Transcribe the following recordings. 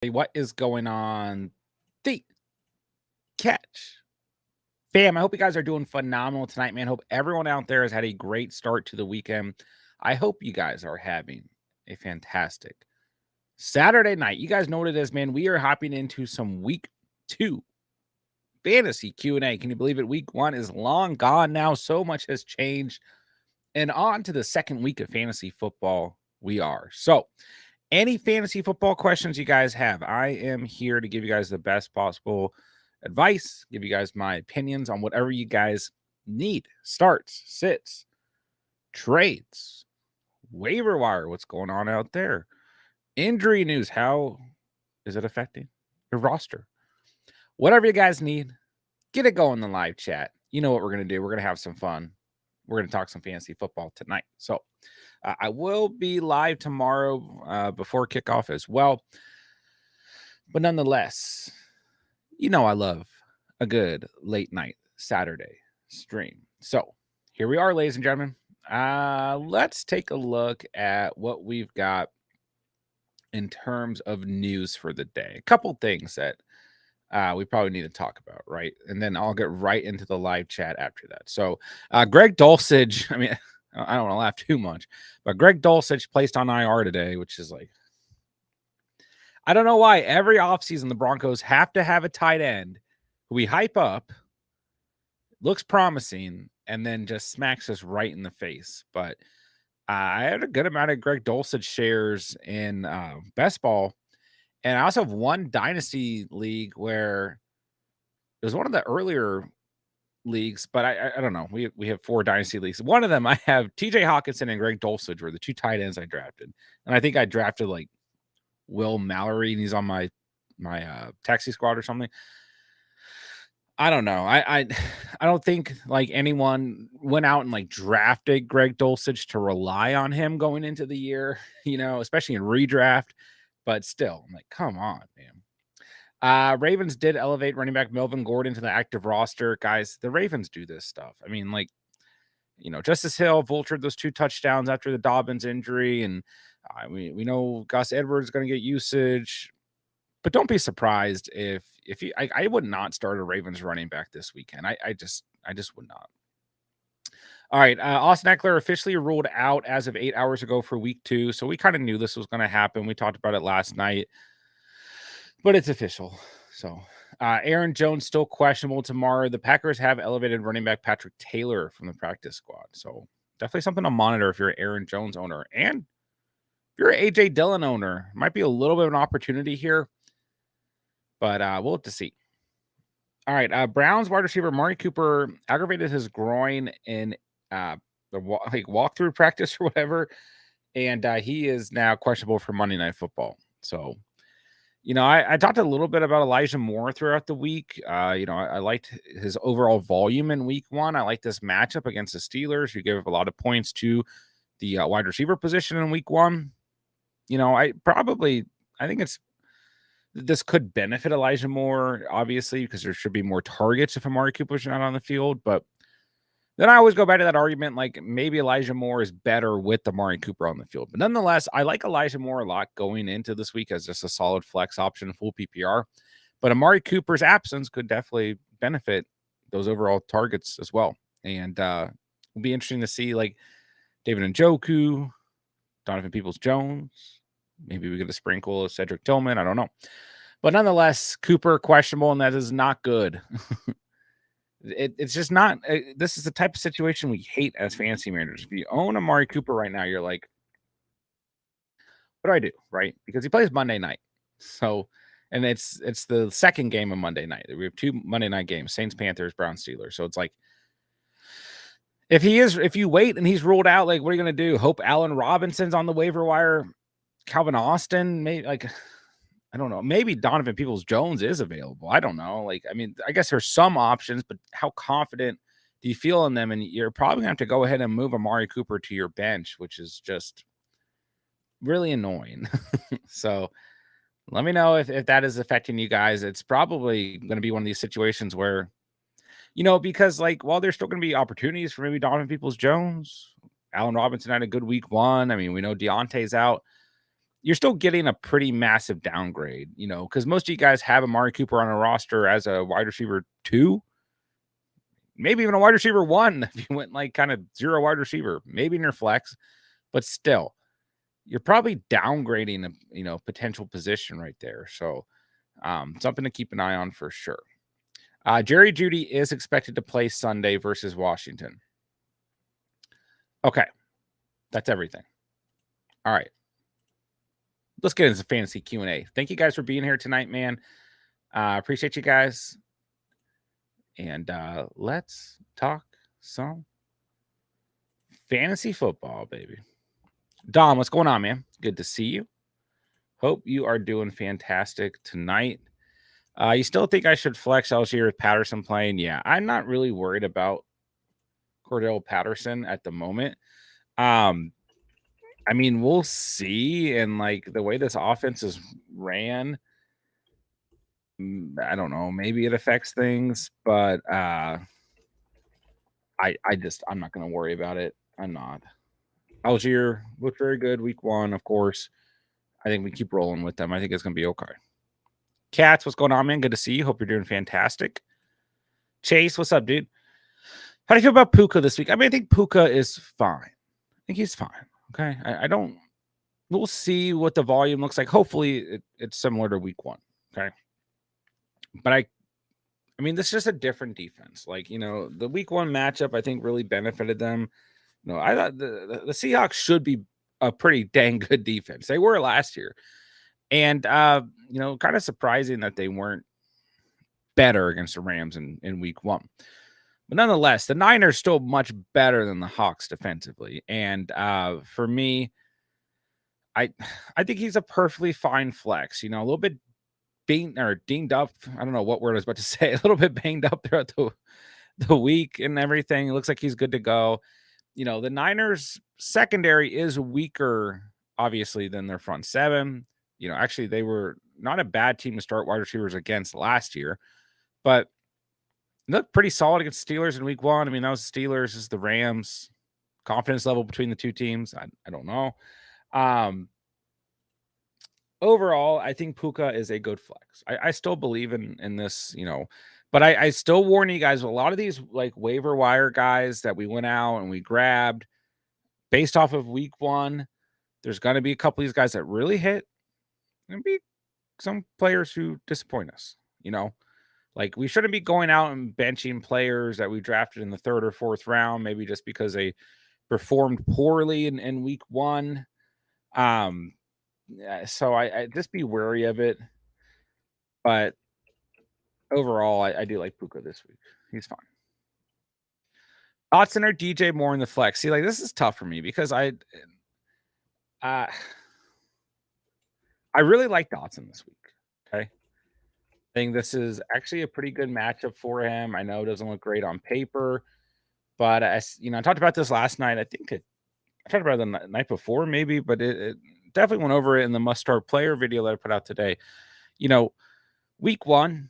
Hey, what is going on? The catch. Fam, I hope you guys are doing phenomenal tonight, man. Hope everyone out there has had a great start to the weekend. I hope you guys are having a fantastic Saturday night. You guys know what it is, man. We are hopping into some week 2 fantasy Q&A. Can you believe it? Week 1 is long gone now. So much has changed. And on to the second week of fantasy football we are. So, any fantasy football questions you guys have, I am here to give you guys the best possible advice, give you guys my opinions on whatever you guys need. Starts, sits, trades, waiver wire, what's going on out there, injury news, how is it affecting your roster? Whatever you guys need, get it going in the live chat. You know what we're going to do. We're going to have some fun. We're going to talk some fantasy football tonight. So I will be live tomorrow before kickoff as well. But nonetheless, you know I love a good late night Saturday stream. So here we are, ladies and gentlemen. Let's take a look at what we've got in terms of news for the day. A couple things that we probably need to talk about, right? And then I'll get right into the live chat after that. So Greg Dulcich, I mean, I don't want to laugh too much, but Greg Dulcich placed on IR today, which is like, I don't know why every offseason the Broncos have to have a tight end who we hype up, looks promising, and then just smacks us right in the face. But I had a good amount of Greg Dulcich shares in best ball. And I also have one dynasty league where it was one of the earlier leagues, but I don't know. We have 4 dynasty leagues. One of them I have TJ Hawkinson and Greg Dulcich were the 2 tight ends I drafted. And I think I drafted like Will Mallory, and he's on my taxi squad or something. I don't know. I don't think like anyone went out and like drafted Greg Dulcich to rely on him going into the year, you know, especially in redraft. But still, I'm like, come on, man. Ravens did elevate running back Melvin Gordon to the active roster. Guys, the Ravens do this stuff. I mean, like, you know, Justice Hill vultured those 2 touchdowns after the Dobbins injury, and we know Gus Edwards is going to get usage. But don't be surprised if I would not start a Ravens running back this weekend. I just would not. All right, Austin Eckler officially ruled out as of 8 hours ago for week 2. So we kind of knew this was going to happen. We talked about it last night, but it's official. So Aaron Jones still questionable tomorrow. The Packers have elevated running back Patrick Taylor from the practice squad. So definitely something to monitor if you're an Aaron Jones owner. And if you're an AJ Dillon owner, might be a little bit of an opportunity here. But we'll have to see. All right. Browns wide receiver Mari Cooper aggravated his groin in the walkthrough practice or whatever. And he is now questionable for Monday Night Football. So, you know, I talked a little bit about Elijah Moore throughout the week. You know, I liked his overall volume in week 1. I like this matchup against the Steelers, who gave up a lot of points to the wide receiver position in week 1. You know, I think this could benefit Elijah Moore, obviously, because there should be more targets if Amari Cooper's not on the field. But then I always go back to that argument, like maybe Elijah Moore is better with Amari Cooper on the field. But nonetheless, I like Elijah Moore a lot going into this week as just a solid flex option, full PPR. But Amari Cooper's absence could definitely benefit those overall targets as well. And it'll be interesting to see like David Njoku, Donovan Peoples-Jones. Maybe we get a sprinkle of Cedric Tillman. I don't know. But nonetheless, Cooper questionable, and that is not good. It's just not. This is the type of situation we hate as fantasy managers. If you own Amari Cooper right now, you're like, what do I do, right? Because he plays Monday night. So, and it's the second game of Monday night. We have 2 Monday night games, Saints, Panthers, Browns, Steelers. So it's like, if you wait and he's ruled out, like, what are you going to do? Hope Allen Robinson's on the waiver wire? Calvin Austin, maybe, like, I don't know. Maybe Donovan Peoples-Jones is available. I don't know. Like, I mean, I guess there's some options, but how confident do you feel in them? And you're probably going to have to go ahead and move Amari Cooper to your bench, which is just really annoying. So let me know if that is affecting you guys. It's probably going to be one of these situations where, you know, because like, while there's still going to be opportunities for maybe Donovan Peoples-Jones, Allen Robinson had a good week 1. I mean, we know Deontay's out. you're still getting a pretty massive downgrade, you know, because most of you guys have Amari Cooper on a roster as a wide receiver 2, maybe even a wide receiver 1 if you went like kind of 0 wide receiver, maybe in your flex, but still, you're probably downgrading a, you know, potential position right there. So, something to keep an eye on for sure. Jerry Jeudy is expected to play Sunday versus Washington. Okay, that's everything. All right, let's get into fantasy Q&A. Thank you guys for being here tonight, man. Appreciate you guys. And let's talk some fantasy football, baby. Dom, what's going on, man? Good to see you. Hope you are doing fantastic tonight. You still think I should flex Algier with Patterson playing? Yeah, I'm not really worried about Cordell Patterson at the moment. I mean, we'll see. And like the way this offense is ran, I don't know. Maybe it affects things, but I'm not going to worry about it. I'm not. Algier looked very good week 1, of course. I think we keep rolling with them. I think it's going to be okay. Cats, what's going on, man? Good to see you. Hope you're doing fantastic. Chase, what's up, dude? How do you feel about Puka this week? I mean, I think Puka is fine. I think he's fine. Okay. I don't, we'll see what the volume looks like. Hopefully it's similar to week 1. Okay. But I mean, this is just a different defense. Like, you know, the week 1 matchup, I think really benefited them. No, I thought the Seahawks should be a pretty dang good defense. They were last year. And, you know, kind of surprising that they weren't better against the Rams in week 1. But nonetheless, the Niners still much better than the Hawks defensively. And for me, I think he's a perfectly fine flex. You know, a little bit dinged up. I don't know what word I was about to say. A little bit banged up throughout the week and everything. It looks like he's good to go. You know, the Niners secondary is weaker, obviously, than their front 7. You know, actually, they were not a bad team to start wide receivers against last year, but looked pretty solid against Steelers in week 1. I mean, that was the Steelers, is the Rams. Confidence level between the two teams, I don't know. Overall, I think Puka is a good flex. I still believe in this, you know, but I still warn you guys, a lot of these like waiver wire guys that we went out and we grabbed based off of week 1, there's going to be a couple of these guys that really hit and be some players who disappoint us, you know. Like, we shouldn't be going out and benching players that we drafted in the 3rd or 4th round, maybe just because they performed poorly in week 1. So I just be wary of it. But overall, I do like Puka this week. He's fine. Dotson or DJ Moore in the flex. See, like, this is tough for me because I really like Dotson this week. Okay. I think this is actually a pretty good matchup for him. I know it doesn't look great on paper, but you know, I talked about this last night. I think I talked about it the night before, maybe, but it definitely went over it in the must start player video that I put out today. You know, week 1,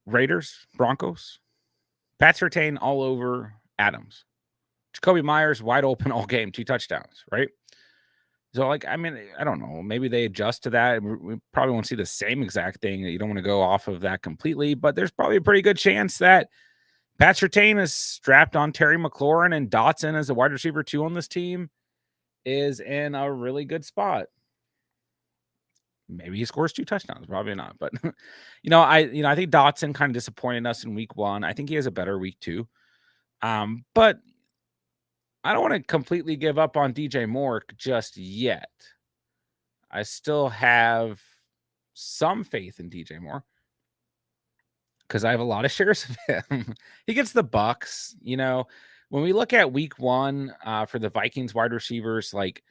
Raiders, Broncos, Pat Surtain all over Adams. Jacoby Myers wide open all game, 2 touchdowns, right? So, like, I mean, I don't know. Maybe they adjust to that. We probably won't see the same exact thing. You don't want to go off of that completely, but there's probably a pretty good chance that Pat Surtain is strapped on Terry McLaurin and Dotson as a wide receiver 2 on this team is in a really good spot. Maybe he scores 2 touchdowns, probably not. But I think Dotson kind of disappointed us in week 1. I think he has a better week 2. But I don't want to completely give up on DJ Moore just yet. I still have some faith in DJ Moore because I have a lot of shares of him. He gets the Bucks. You know, when we look at week 1 for the Vikings wide receivers, like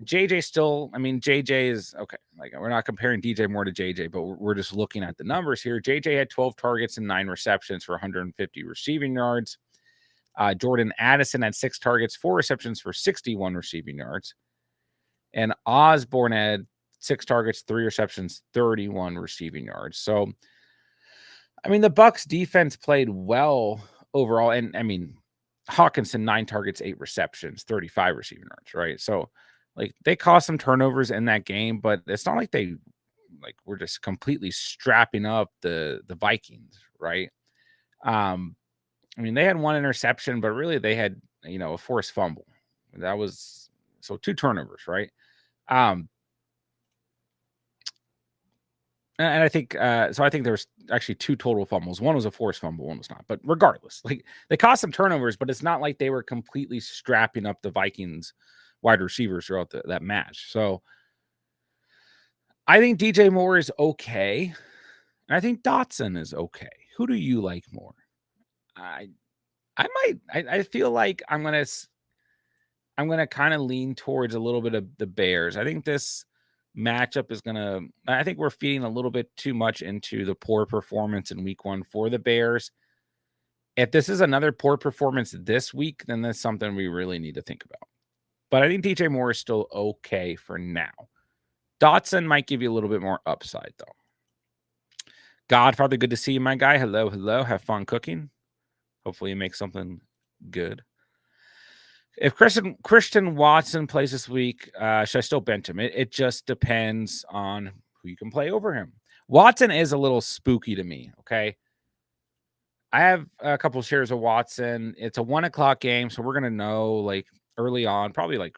JJ still, I mean, JJ is okay. Like, we're not comparing DJ Moore to JJ, but we're just looking at the numbers here. JJ had 12 targets and 9 receptions for 150 receiving yards. Jordan Addison had 6 targets, 4 receptions for 61 receiving yards. And Osborne had 6 targets, 3 receptions, 31 receiving yards. So, I mean, the Bucks defense played well overall. And I mean, Hawkinson, 9 targets, 8 receptions, 35 receiving yards, right? So, Like, they caused some turnovers in that game, but it's not like they were just completely strapping up the Vikings, right? Um, I mean, they had one interception, but really they had, a forced fumble. That was so 2 turnovers, right? Um, and I think so I think there was actually 2 total fumbles. One was a forced fumble, one was not. But regardless, like, they caused some turnovers, but it's not like they were completely strapping up the Vikings wide receivers throughout that match. So I think DJ Moore is okay, and I think Dotson is okay. Who do you like more? I I feel like I'm gonna kind of lean towards a little bit of the Bears. I think this matchup is gonna. I think we're feeding a little bit too much into the poor performance in Week 1 for the Bears. If this is another poor performance this week, then that's something we really need to think about. But I think DJ Moore is still okay for now. Dotson might give you a little bit more upside though. Godfather, good to see you, my guy. Hello, hello. Have fun cooking. Hopefully, you make something good. If Christian Watson plays this week, should I still bench him? It just depends on who you can play over him. Watson is a little spooky to me. Okay, I have a couple shares of Watson. It's a 1:00 game, so we're gonna know like early on, probably like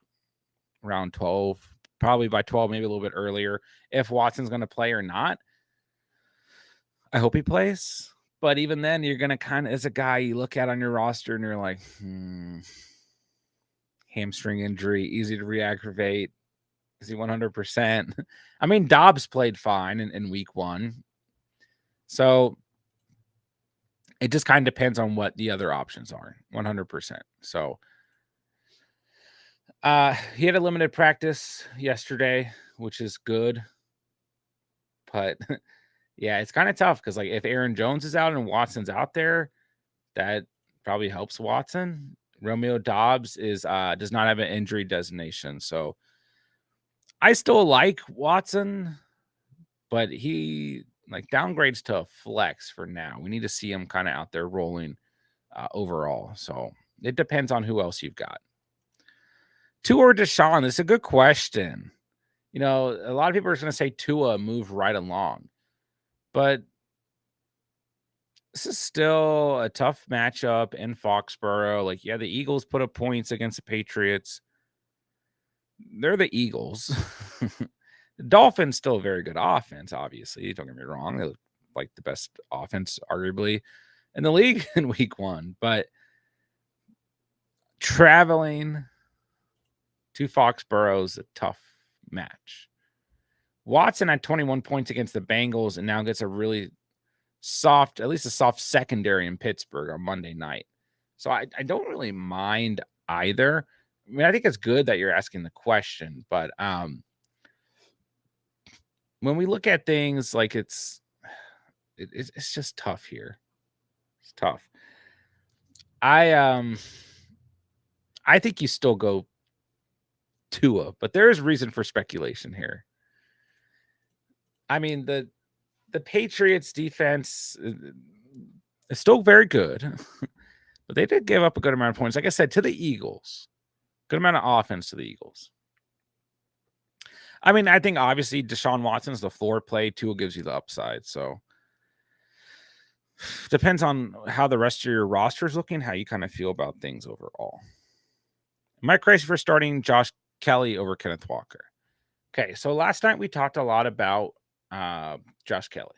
around 12, probably by 12, maybe a little bit earlier, if Watson's gonna play or not. I hope he plays, but even then, you're gonna kind of, as a guy, you look at on your roster and you're like, hamstring injury, easy to reaggravate. Is he 100%? I mean, Dobbs played fine in week 1. So it just kind of depends on what the other options are. 100%. So he had a limited practice yesterday, which is good. But yeah, it's kind of tough because like if Aaron Jones is out and Watson's out there, that probably helps Watson. Romeo Dobbs is does not have an injury designation. So I still like Watson, but he like downgrades to a flex for now. We need to see him kind of out there rolling overall. So it depends on who else you've got. Tua or Deshaun? This is a good question. A lot of people are going to say Tua move right along, but this is still a tough matchup in Foxborough. Like, yeah, the Eagles put up points against the Patriots. They're the Eagles. The Dolphins still a very good offense, obviously. Don't get me wrong. They look like the best offense, arguably, in the league in week 1. But traveling to Foxborough is a tough match. Watson had 21 points against the Bengals and now gets a really soft, at least a soft secondary in Pittsburgh on Monday night. So I don't really mind either. I mean, I think it's good that you're asking the question, but when we look at things like it's just tough here. It's tough. I think you still go Tua, but there is reason for speculation here. I mean, the Patriots defense is still very good, but they did give up a good amount of points. Like I said, to the Eagles, good amount of offense to the Eagles. I mean, I think obviously Deshaun Watson's the floor play. Tua gives you the upside. So depends on how the rest of your roster is looking, how you kind of feel about things overall. Am I crazy for starting Josh Kelly over Kenneth Walker? Okay, so last night we talked a lot about Josh Kelly.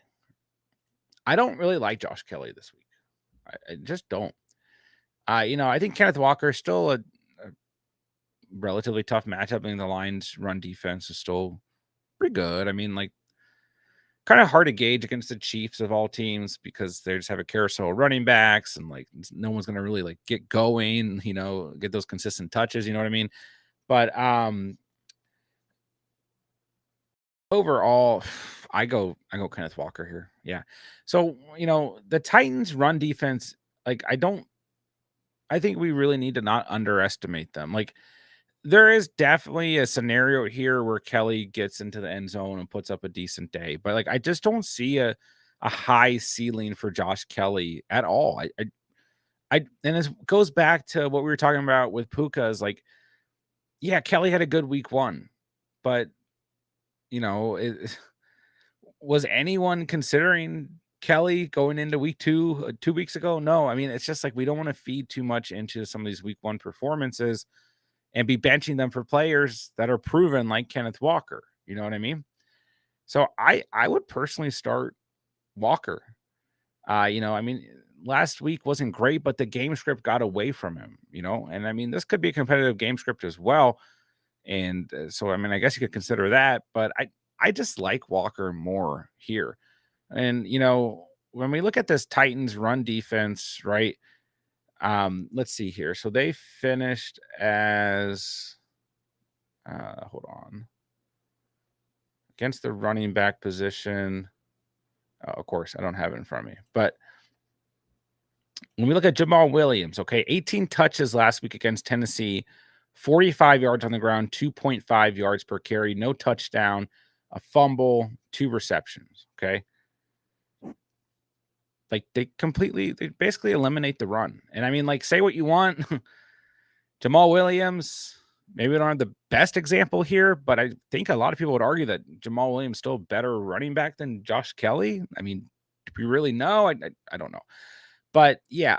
I don't really like Josh Kelly this week. I just don't. I think Kenneth Walker is still a relatively tough matchup. I mean, the Lions' run defense is still pretty good. I mean, like, kind of hard to gauge against the Chiefs of all teams because they just have a carousel of running backs and like no one's going to really like get going, get those consistent touches. You know what I mean? But overall, I go Kenneth Walker here. Yeah. So, the Titans run defense, like I think we really need to not underestimate them. Like, there is definitely a scenario here where Kelly gets into the end zone and puts up a decent day, but like I just don't see a high ceiling for Josh Kelly at all. And it goes back to what we were talking about with Puka is like Yeah, Kelly had a good week 1, but, you know, was anyone considering Kelly going into week 2, 2 weeks ago? No. I mean, it's just like we don't wanna feed too much into some of these week 1 performances and be benching them for players that are proven like Kenneth Walker, you know what I mean? So I would personally start Walker. I mean, last week wasn't great, but the game script got away from him, and I mean, this could be a competitive game script as well. And so, I mean, I guess you could consider that, but I just like Walker more here. And, when we look at this Titans run defense, right? Let's see here. So they finished as, hold on, against the running back position. Of course, I don't have it in front of me, but when we look at Jamal Williams, okay, 18 touches last week against Tennessee, 45 yards on the ground, 2.5 yards per carry, no touchdown, a fumble, 2 receptions. Okay. Like they basically eliminate the run. And I mean, like, say what you want. Jamal Williams, maybe we don't have the best example here, but I think a lot of people would argue that Jamal Williams still a better running back than Josh Kelly. I mean, do we really know? I don't know. But yeah,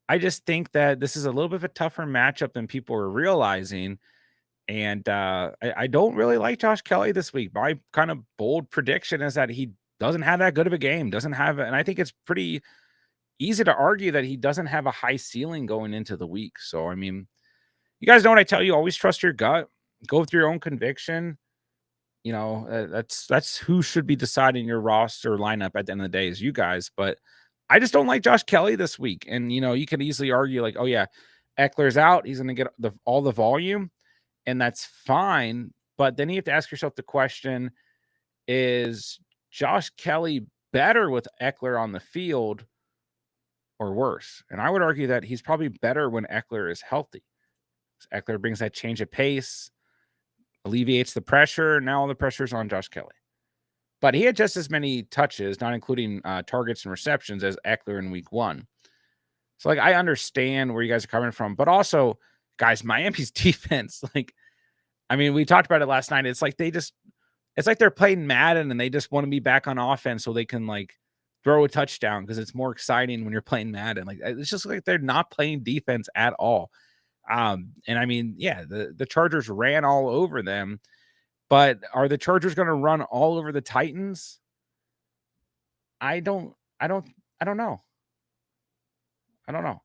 I just think that this is a little bit of a tougher matchup than people are realizing. And I don't really like Josh Kelly this week. My kind of bold prediction is that he doesn't have that good of a game, doesn't have, and I think it's pretty easy to argue that he doesn't have a high ceiling going into the week. So, I mean, you guys know what I tell you, always trust your gut, go with your own conviction. That's who should be deciding your roster lineup at the end of the day is you guys. But I just don't like Josh Kelly this week. And you can easily argue like, oh yeah, Eckler's out, he's going to get all the volume, and that's fine. But then you have to ask yourself the question: is Josh Kelly better with Eckler on the field or worse? And I would argue that he's probably better when Eckler is healthy. Eckler brings that change of pace, alleviates the pressure. Now all the pressure's on Josh Kelly. But he had just as many touches, not including targets and receptions, as Eckler in week 1. So, like, I understand where you guys are coming from. But also, guys, Miami's defense, like, I mean, we talked about it last night. It's like it's like they're playing Madden and they just want to be back on offense so they can, like, throw a touchdown because it's more exciting when you're playing Madden. Like, it's just like they're not playing defense at all. And I mean, yeah, the Chargers ran all over them. But are the Chargers going to run all over the Titans? I don't I don't I don't know. I don't know.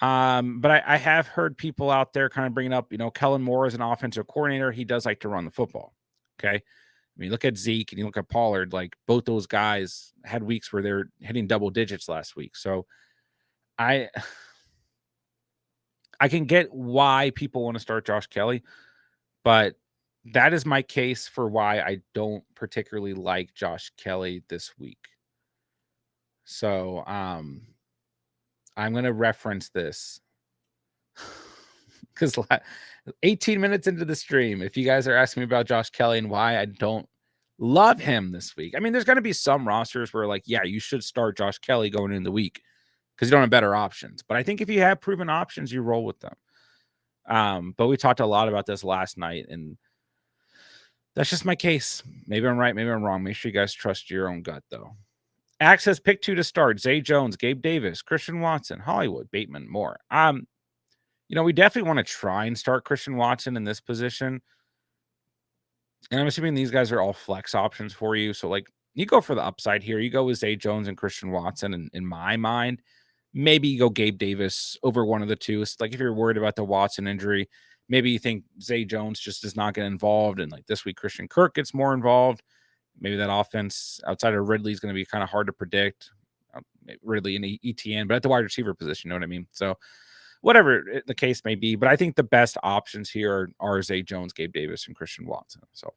But I have heard people out there kind of bringing up, Kellen Moore as an offensive coordinator. He does like to run the football. Okay. I mean, look at Zeke and you look at Pollard, like both those guys had weeks where they're hitting double digits last week. So I I can get why people want to start Josh Kelly, but that is my case for why I don't particularly like Josh Kelly this week. So I'm gonna reference this because 18 minutes into the stream, if you guys are asking me about Josh Kelly and why I don't love him this week, I mean, there's gonna be some rosters where, like, yeah, you should start Josh Kelly going into the week because you don't have better options. But I think if you have proven options, you roll with them. But we talked a lot about this last night, and that's just my case. Maybe I'm right, maybe I'm wrong. Make sure you guys trust your own gut, though. Access pick 2 to start: Zay Jones, Gabe Davis, Christian Watson, Hollywood, Bateman, more. We definitely want to try and start Christian Watson in this position. And I'm assuming these guys are all flex options for you. So, like, you go for the upside here. You go with Zay Jones and Christian Watson. And in my mind, maybe you go Gabe Davis over one of the two. It's like if you're worried about the Watson injury, maybe you think Zay Jones just does not get involved. And like this week, Christian Kirk gets more involved. Maybe that offense outside of Ridley is going to be kind of hard to predict. Ridley and ETN, but at the wide receiver position, you know what I mean? So, whatever the case may be. But I think the best options here are Zay Jones, Gabe Davis, and Christian Watson. So,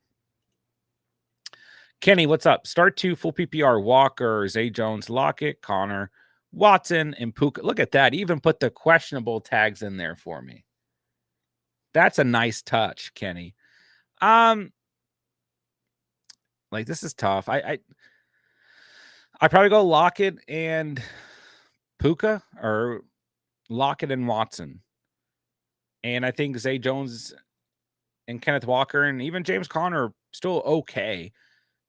Kenny, what's up? Start 2 full PPR: Walker, Zay Jones, Lockett, Connor, Watson, and Puka. Look at that. Even put the questionable tags in there for me. That's a nice touch, Kenny. Like, this is tough. I probably go Lockett and Puka, or Lockett and Watson. And I think Zay Jones and Kenneth Walker and even James Conner are still okay.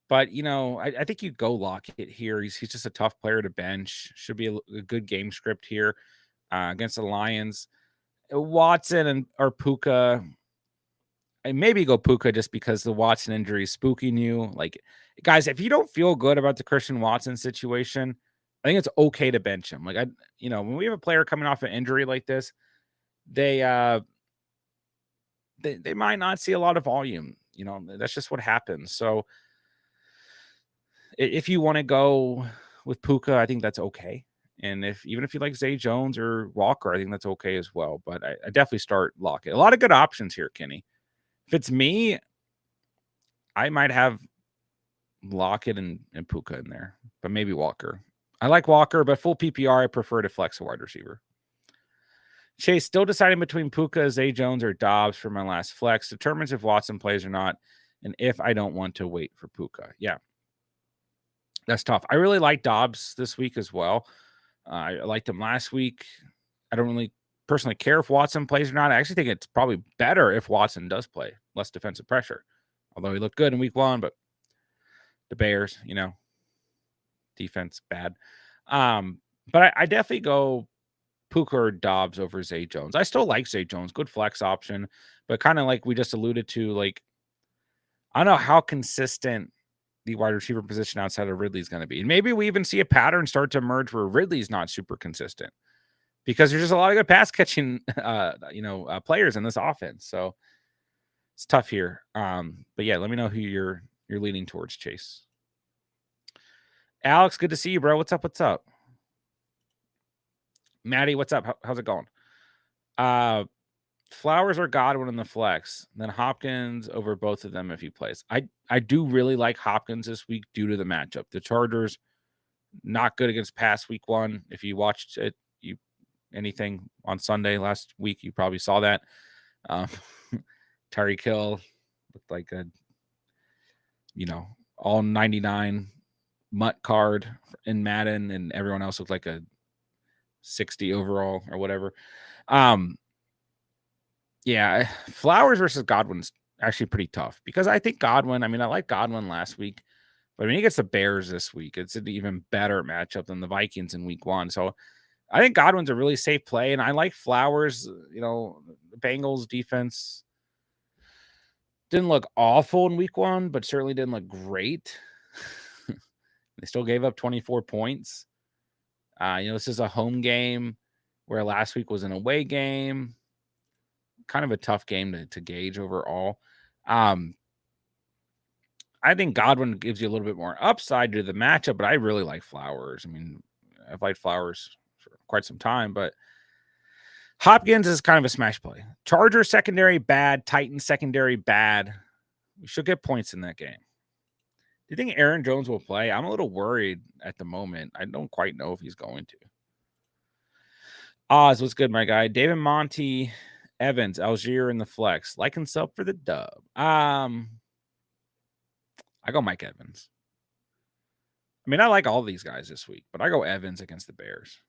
But, I think you go Lockett here. He's just a tough player to bench. Should be a good game script here against the Lions. Watson or Puka. And maybe go Puka just because the Watson injury is spooking you. Like, guys, if you don't feel good about the Christian Watson situation, I think it's okay to bench him. Like, when we have a player coming off an injury like this, they might not see a lot of volume. That's just what happens. So if you want to go with Puka, I think that's okay. And even if you like Zay Jones or Walker, I think that's okay as well. But I definitely start Lockett. A lot of good options here, Kenny. If it's me, I might have Lockett and Puka in there, but maybe Walker. I like Walker, but full PPR, I prefer to flex a wide receiver. Chase, still deciding between Puka, Zay Jones, or Dobbs for my last flex. Determines if Watson plays or not, and if I don't want to wait for Puka. Yeah, that's tough. I really like Dobbs this week as well. I liked him last week. I don't really personally care if Watson plays or not. I actually think it's probably better if Watson does play. Less defensive pressure. Although he looked good in week 1, but the Bears, defense bad. But I definitely go Puka or Dobbs over Zay Jones. I still like Zay Jones, good flex option, but kind of like we just alluded to, like, I don't know how consistent the wide receiver position outside of Ridley is going to be. And maybe we even see a pattern start to emerge where Ridley's not super consistent because there's just a lot of good pass catching, players in this offense. So it's tough here. But yeah, let me know who you're leaning towards, Chase. Alex, good to see you, bro. What's up? What's up? Maddie, what's up? How's it going? Flowers or Godwin in the flex, then Hopkins over both of them if he plays. I do really like Hopkins this week due to the matchup. The Chargers not good against pass week 1. If you watched anything on Sunday last week, you probably saw that. Tyreek Hill looked like a all 99 mutt card in Madden, and everyone else looked like a 60 overall or whatever. Yeah, Flowers versus Godwin's actually pretty tough because I think Godwin, I like Godwin last week, but when he gets the Bears this week, it's an even better matchup than the Vikings in week 1. So I think Godwin's a really safe play, and I like Flowers. The Bengals defense didn't look awful in week 1, but certainly didn't look great. They still gave up 24 points. This is a home game where last week was an away game. Kind of a tough game to gauge overall. I think Godwin gives you a little bit more upside to the matchup, but I really like Flowers. I've liked Flowers for quite some time, but Hopkins is kind of a smash play. Chargers secondary bad, Titans secondary bad. We should get points in that game. Do you think Aaron Jones will play? I'm a little worried at the moment. I don't quite know if he's going to. Oz, what's good, my guy? David Monty, Evans, Algier in the flex. Like and sub for the dub. I go Mike Evans. I like all these guys this week, but I go Evans against the Bears.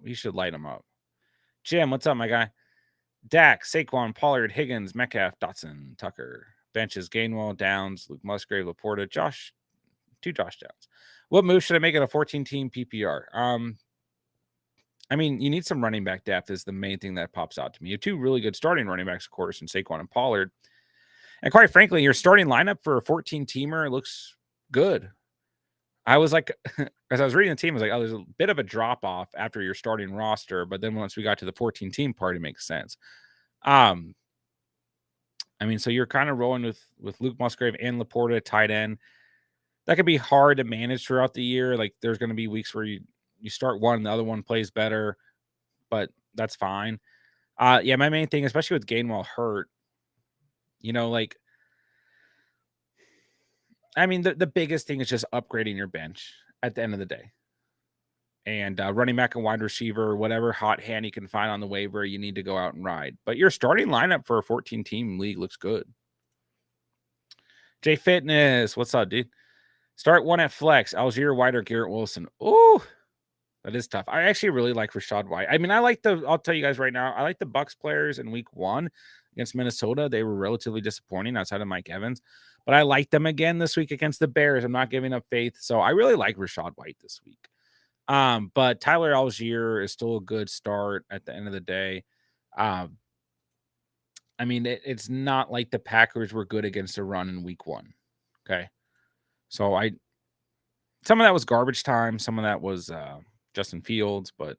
He should light them up. Jim, what's up, my guy? Dak, Saquon, Pollard, Higgins, Metcalf, Dotson, Tucker. Benches, Gainwell, Downs, Luke Musgrave, Laporta, Josh Downs. What move should I make it a 14-team PPR? You need some running back depth is the main thing that pops out to me. You have 2 really good starting running backs, of course, in Saquon and Pollard. And quite frankly, your starting lineup for a 14-teamer looks good. I was like, as I was reading the team, I was like, oh, there's a bit of a drop-off after your starting roster. But then once we got to the 14-team part, it makes sense. So you're kind of rolling with Luke Musgrave and Laporta tight end. That could be hard to manage throughout the year. Like there's going to be weeks where you start one and the other one plays better, but that's fine. My main thing, especially with Gainwell hurt, the biggest thing is just upgrading your bench at the end of the day. And running back and wide receiver, whatever hot hand you can find on the waiver, you need to go out and ride. But your starting lineup for a 14-team league looks good. J Fitness, what's up, dude? Start one at flex. Algier, White, or Garrett Wilson. Ooh, That is tough. I actually really like Rashad White. I mean, I'll tell you guys right now, I like the Bucks players in week 1 against Minnesota. They were relatively disappointing outside of Mike Evans, but I like them again this week against the Bears. I'm not giving up faith. So I really like Rashad White this week. But Tyler Algier is still a good start at the end of the day. Um, I mean, it's not like the Packers were good against a run in week 1. Okay. So some of that was garbage time, some of that was Justin Fields, but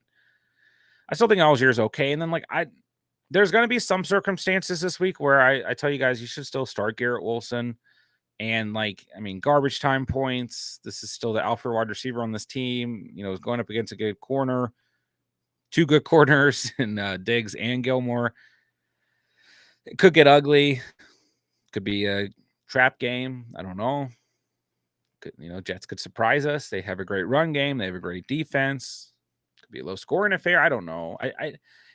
I still think Algier is okay. And then there's going to be some circumstances this week where I tell you guys you should still start Garrett Wilson. And I mean, garbage time points. This is still the alpha wide receiver on this team. Going up against a good corner, 2 good corners in Diggs and Gilmore. It could get ugly. Could be a trap game. I don't know. Jets could surprise us. They have a great run game. They have a great defense. Could be a low scoring affair. I don't know.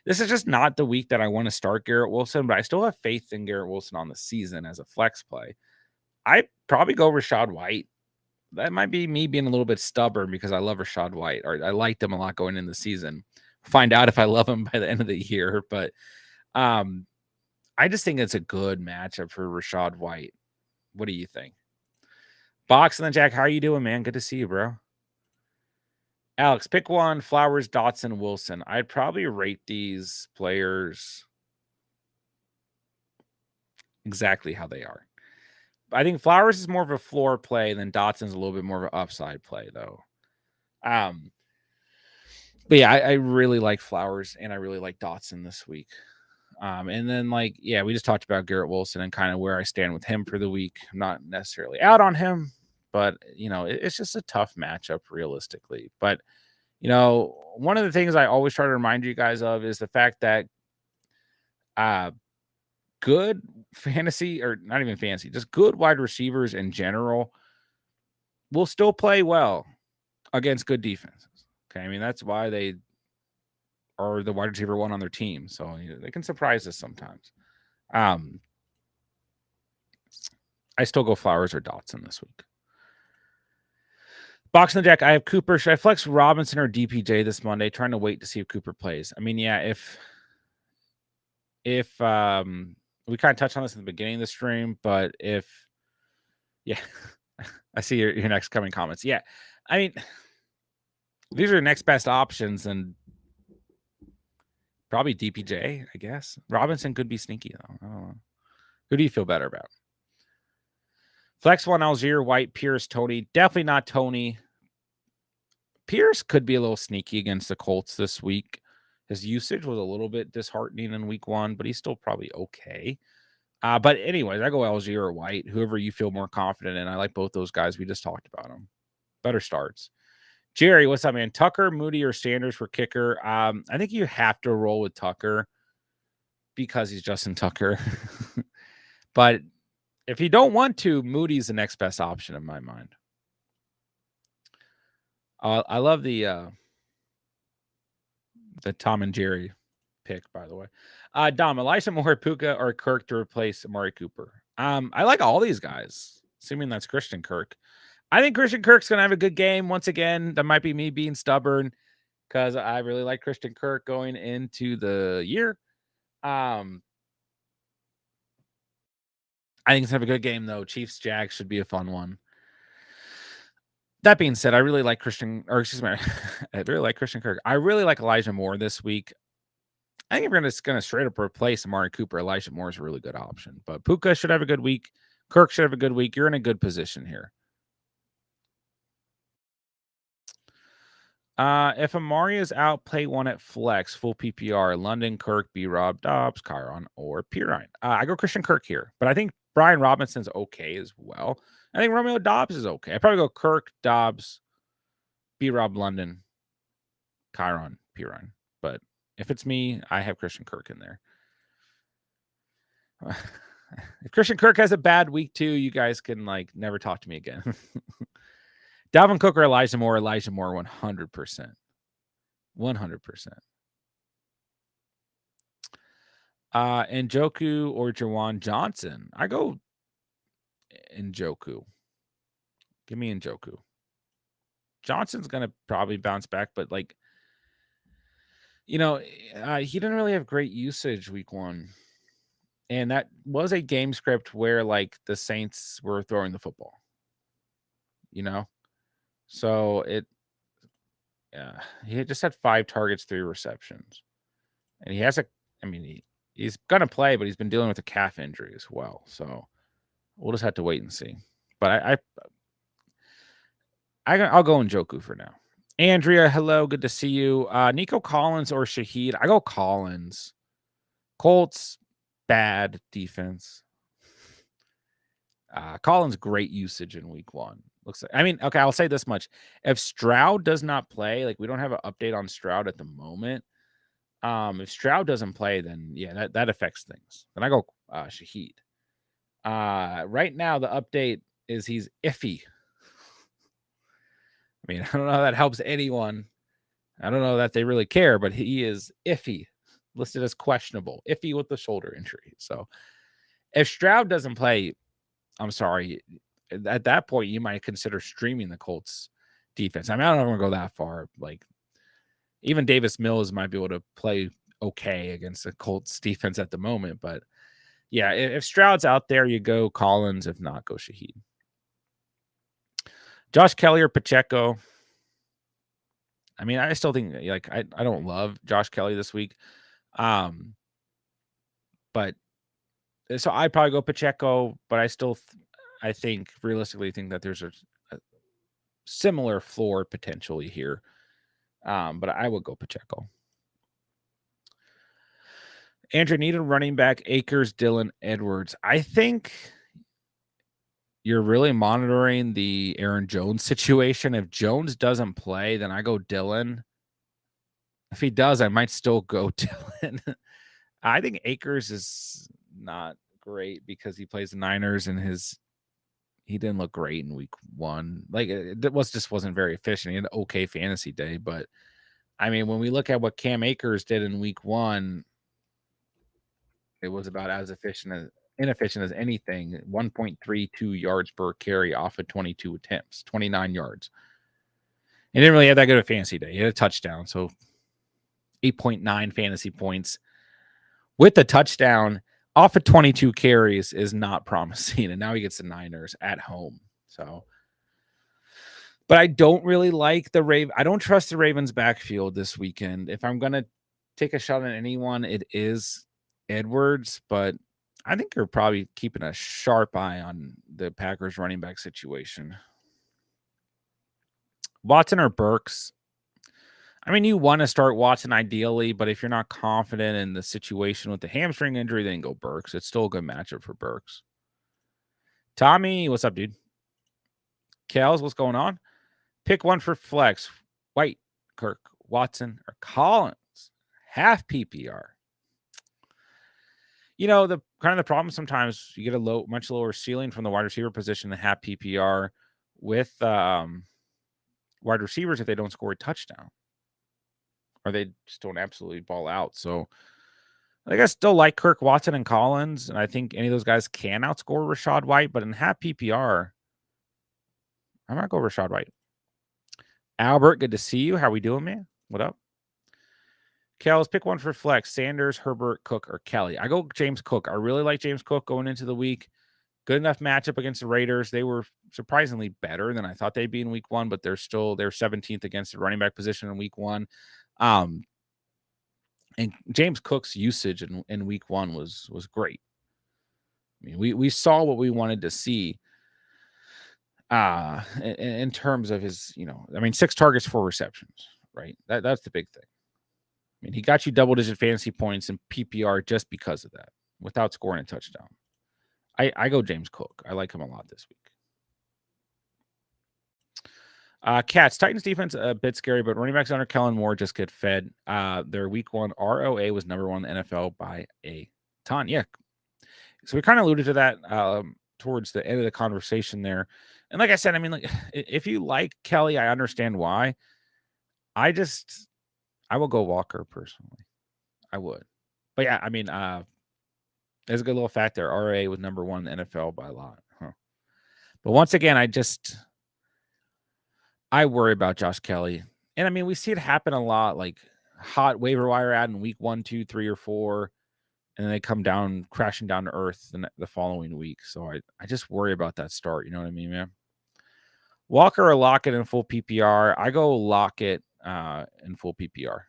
This is just not the week that I want to start Garrett Wilson, but I still have faith in Garrett Wilson on the season as a flex play. I'd probably go Rashad White. That might be me being a little bit stubborn because I love Rashad White, or I liked him a lot going in the season. Find out if I love him by the end of the year, but I just think it's a good matchup for Rashad White. What do you think? Box and then Jack, how are you doing, man? Good to see you, bro. Alex, pick one: Flowers, Dotson, Wilson. I'd probably rate these players exactly how they are. I think Flowers is more of a floor play than Dotson's a little bit more of an upside play, though. But yeah, I really like Flowers and I really like Dotson this week. And then we just talked about Garrett Wilson and kind of where I stand with him for the week. I'm not necessarily out on him, but it's just a tough matchup realistically. But one of the things I always try to remind you guys of is the fact that good fantasy, or not even fantasy, just good wide receivers in general will still play well against good defenses. Okay. I mean, that's why they are the wide receiver 1 on their team. So they can surprise us sometimes. I still go Flowers or Dotson this week. Box in the deck, I have Cooper. Should I flex Robinson or DPJ this Monday? Trying to wait to see if Cooper plays. I mean, yeah, if we kind of touched on this in the beginning of the stream, but I see your next coming comments. Yeah, I mean, these are next best options, and probably DPJ, I guess. Robinson could be sneaky though. I don't know. Who do you feel better about? Flex 1, Algier, White, Pierce, Tony. Definitely not Tony. Pierce could be a little sneaky against the Colts this week. His usage was a little bit disheartening in week 1, but he's still probably okay. But anyways, I go Algier or White, whoever you feel more confident in. I like both those guys. We just talked about them. Better starts. Jerry, what's up, man? Tucker, Moody, or Sanders for kicker? I think you have to roll with Tucker because he's Justin Tucker. But if you don't want to, Moody's the next best option in my mind. I love the Tom and Jerry pick, by the way. Dom, Elijah Moore, Puka, or Kirk to replace Amari Cooper. I like all these guys, assuming that's Christian Kirk. I think Christian Kirk's going to have a good game. Once again, that might be me being stubborn because I really like Christian Kirk going into the year. I think it's going to have a good game, though. Chiefs, Jags should be a fun one. That being said, I really like Christian Kirk. I really like Elijah Moore this week. I think if we're just going to straight up replace Amari Cooper, Elijah Moore is a really good option. But Puka should have a good week. Kirk should have a good week. You're in a good position here. If Amari is out, play 1 at flex, full PPR, London, Kirk, B-Rob, Dobbs, Chiron, or Pirine. I go Christian Kirk here, but I think Brian Robinson's okay as well. I think Romeo Dobbs is okay. I probably go Kirk, Dobbs, B-Rob, London, Chiron, Pirine. But if it's me, I have Christian Kirk in there. If Christian Kirk has a bad week too, you guys can never talk to me again. Dalvin Cook or Elijah Moore, 100%. 100%. Njoku or Jawan Johnson. I go Njoku. Give me Njoku. Johnson's going to probably bounce back, but like, he didn't really have great usage week 1. And that was a game script where like the Saints were throwing the football, you know? So he just had 5 targets, 3 receptions. And he has he's going to play, but he's been dealing with a calf injury as well. So we'll just have to wait and see. But I'll go Njoku for now. Andrea, hello. Good to see you. Nico Collins or Shaheed? I go Collins. Colts, bad defense. Collins, great usage in week 1. Looks like, okay, I'll say this much. If Stroud does not play, like we don't have an update on Stroud at the moment. If Stroud doesn't play, then yeah, that affects things. Then I go Shaheed. Right now, the update is he's iffy. I don't know how that helps anyone. I don't know that they really care, but he is iffy, listed as questionable, iffy with the shoulder injury. So if Stroud doesn't play, I'm sorry. At that point, you might consider streaming the Colts defense. I don't want to go that far. Like even Davis Mills might be able to play okay against the Colts defense at the moment. But yeah, if Stroud's out there, you go Collins. If not, go Shaheed. Josh Kelly or Pacheco. I still think like I don't love Josh Kelly this week. But so I'd probably go Pacheco, but I still I think realistically think that there's a similar floor potentially here. But I would go Pacheco. Andrew, needed running back, Akers, Dillon, Edwards. I think you're really monitoring the Aaron Jones situation. If Jones doesn't play, then I go Dillon. If he does, I might still go Dillon. I think Akers is not great because he plays the Niners and he didn't look great in week 1. Like it wasn't very efficient. He had an okay fantasy day, but when we look at what Cam Akers did in week 1, it was about as inefficient as anything. 1.32 yards per carry off of 22 attempts, 29 yards. He didn't really have that good of a fantasy day. He had a touchdown, so 8.9 fantasy points with the touchdown off of 22 carries is not promising. And now he gets the Niners at home. So, but I don't really like I don't trust the Ravens backfield this weekend. If I'm going to take a shot at anyone, it is Edwards, but I think you're probably keeping a sharp eye on the Packers running back situation. Watson or Burks? You want to start Watson ideally, but if you're not confident in the situation with the hamstring injury, then go Burks. It's still a good matchup for Burks. Tommy, what's up, dude? Kels, what's going on? Pick one for flex. White, Kirk, Watson, or Collins. Half PPR. The kind of the problem sometimes you get a much lower ceiling from the wide receiver position than half PPR with wide receivers if they don't score a touchdown. Or they just don't absolutely ball out. So I still like Kirk, Watson, and Collins. And I think any of those guys can outscore Rachaad White. But in half PPR, I might go Rachaad White. Albert, good to see you. How we doing, man? What up? Kels, pick one for flex. Sanders, Herbert, Cook, or Kelly. I go James Cook. I really like James Cook going into the week. Good enough matchup against the Raiders. They were surprisingly better than I thought they'd be in week 1, but they're 17th against the running back position in week 1. And James Cook's usage in week 1 was great. We saw what we wanted to see in terms of his, 6 targets, 4 receptions, right? That's the big thing. He got you double-digit fantasy points in PPR just because of that, without scoring a touchdown. I go James Cook. I like him a lot this week. Cats, Titans defense a bit scary, but running backs under Kellen Moore just get fed. Their week 1 ROA was number 1 in the NFL by a ton. Yeah. So we kind of alluded to that towards the end of the conversation there. And like I said, if you like Kelly, I understand why. I will go Walker personally. I would. But yeah, there's a good little fact there. ROA was number 1 in the NFL by a lot. Huh. But once again, I worry about Josh Kelly. And I mean, we see it happen a lot, like hot waiver wire ad in week 1, 2, 3, or 4, and then they come down, crashing down to earth the following week. So I just worry about that start. You know what I mean, man? Walker or Lockett in full PPR. I go Lockett in full PPR.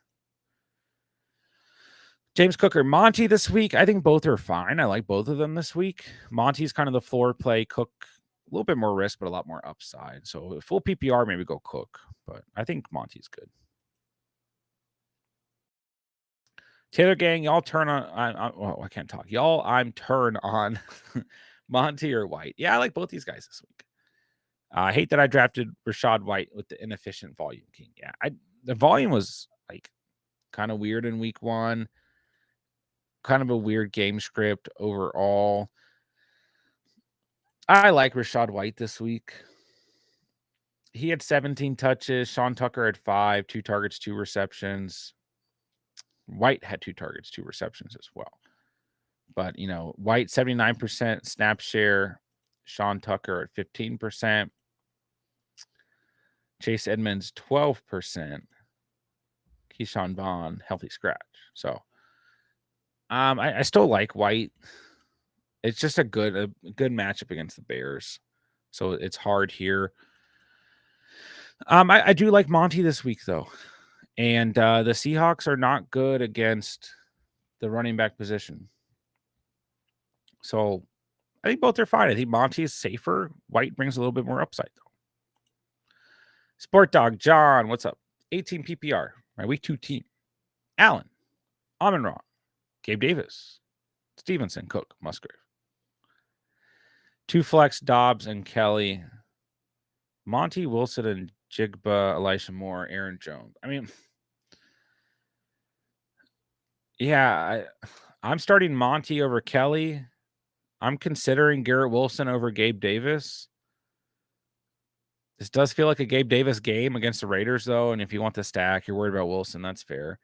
James Cook or Monty this week. I think both are fine. I like both of them this week. Monty's kind of the floor play. Cook, a little bit more risk, but a lot more upside. So full PPR, maybe go Cook. But I think Monty's good. Taylor Gang, y'all turn on. Well, I can't talk. Y'all, I'm turn on Monty or White. Yeah, I like both these guys this week. I hate that I drafted Rashad White with the inefficient volume king. Yeah, the volume was like kind of weird in week 1. Kind of a weird game script overall. I like Rashad White this week. He had 17 touches. Sean Tucker had 5, 2 targets, 2 receptions. White had 2 targets, 2 receptions as well. But, White 79% snap share. Sean Tucker at 15%. Chase Edmonds 12%. Keyshawn Vaughn healthy scratch. So I still like White. It's just a good matchup against the Bears. So it's hard here. I do like Monty this week though. And the Seahawks are not good against the running back position. So I think both are fine. I think Monty is safer. White brings a little bit more upside though. Sport Dog John, what's up? 18 PPR, my week 2 team. Allen, Amon-Ra, Gabe Davis, Stevenson, Cook, Musgrave. 2 flex, Dobbs and Kelly. Monty, Wilson, and Jigba, Elisha Moore, Aaron Jones. I mean, yeah, I'm starting Monty over Kelly. I'm considering Garrett Wilson over Gabe Davis. This does feel like a Gabe Davis game against the Raiders, though. And if you want the stack, you're worried about Wilson. That's fair.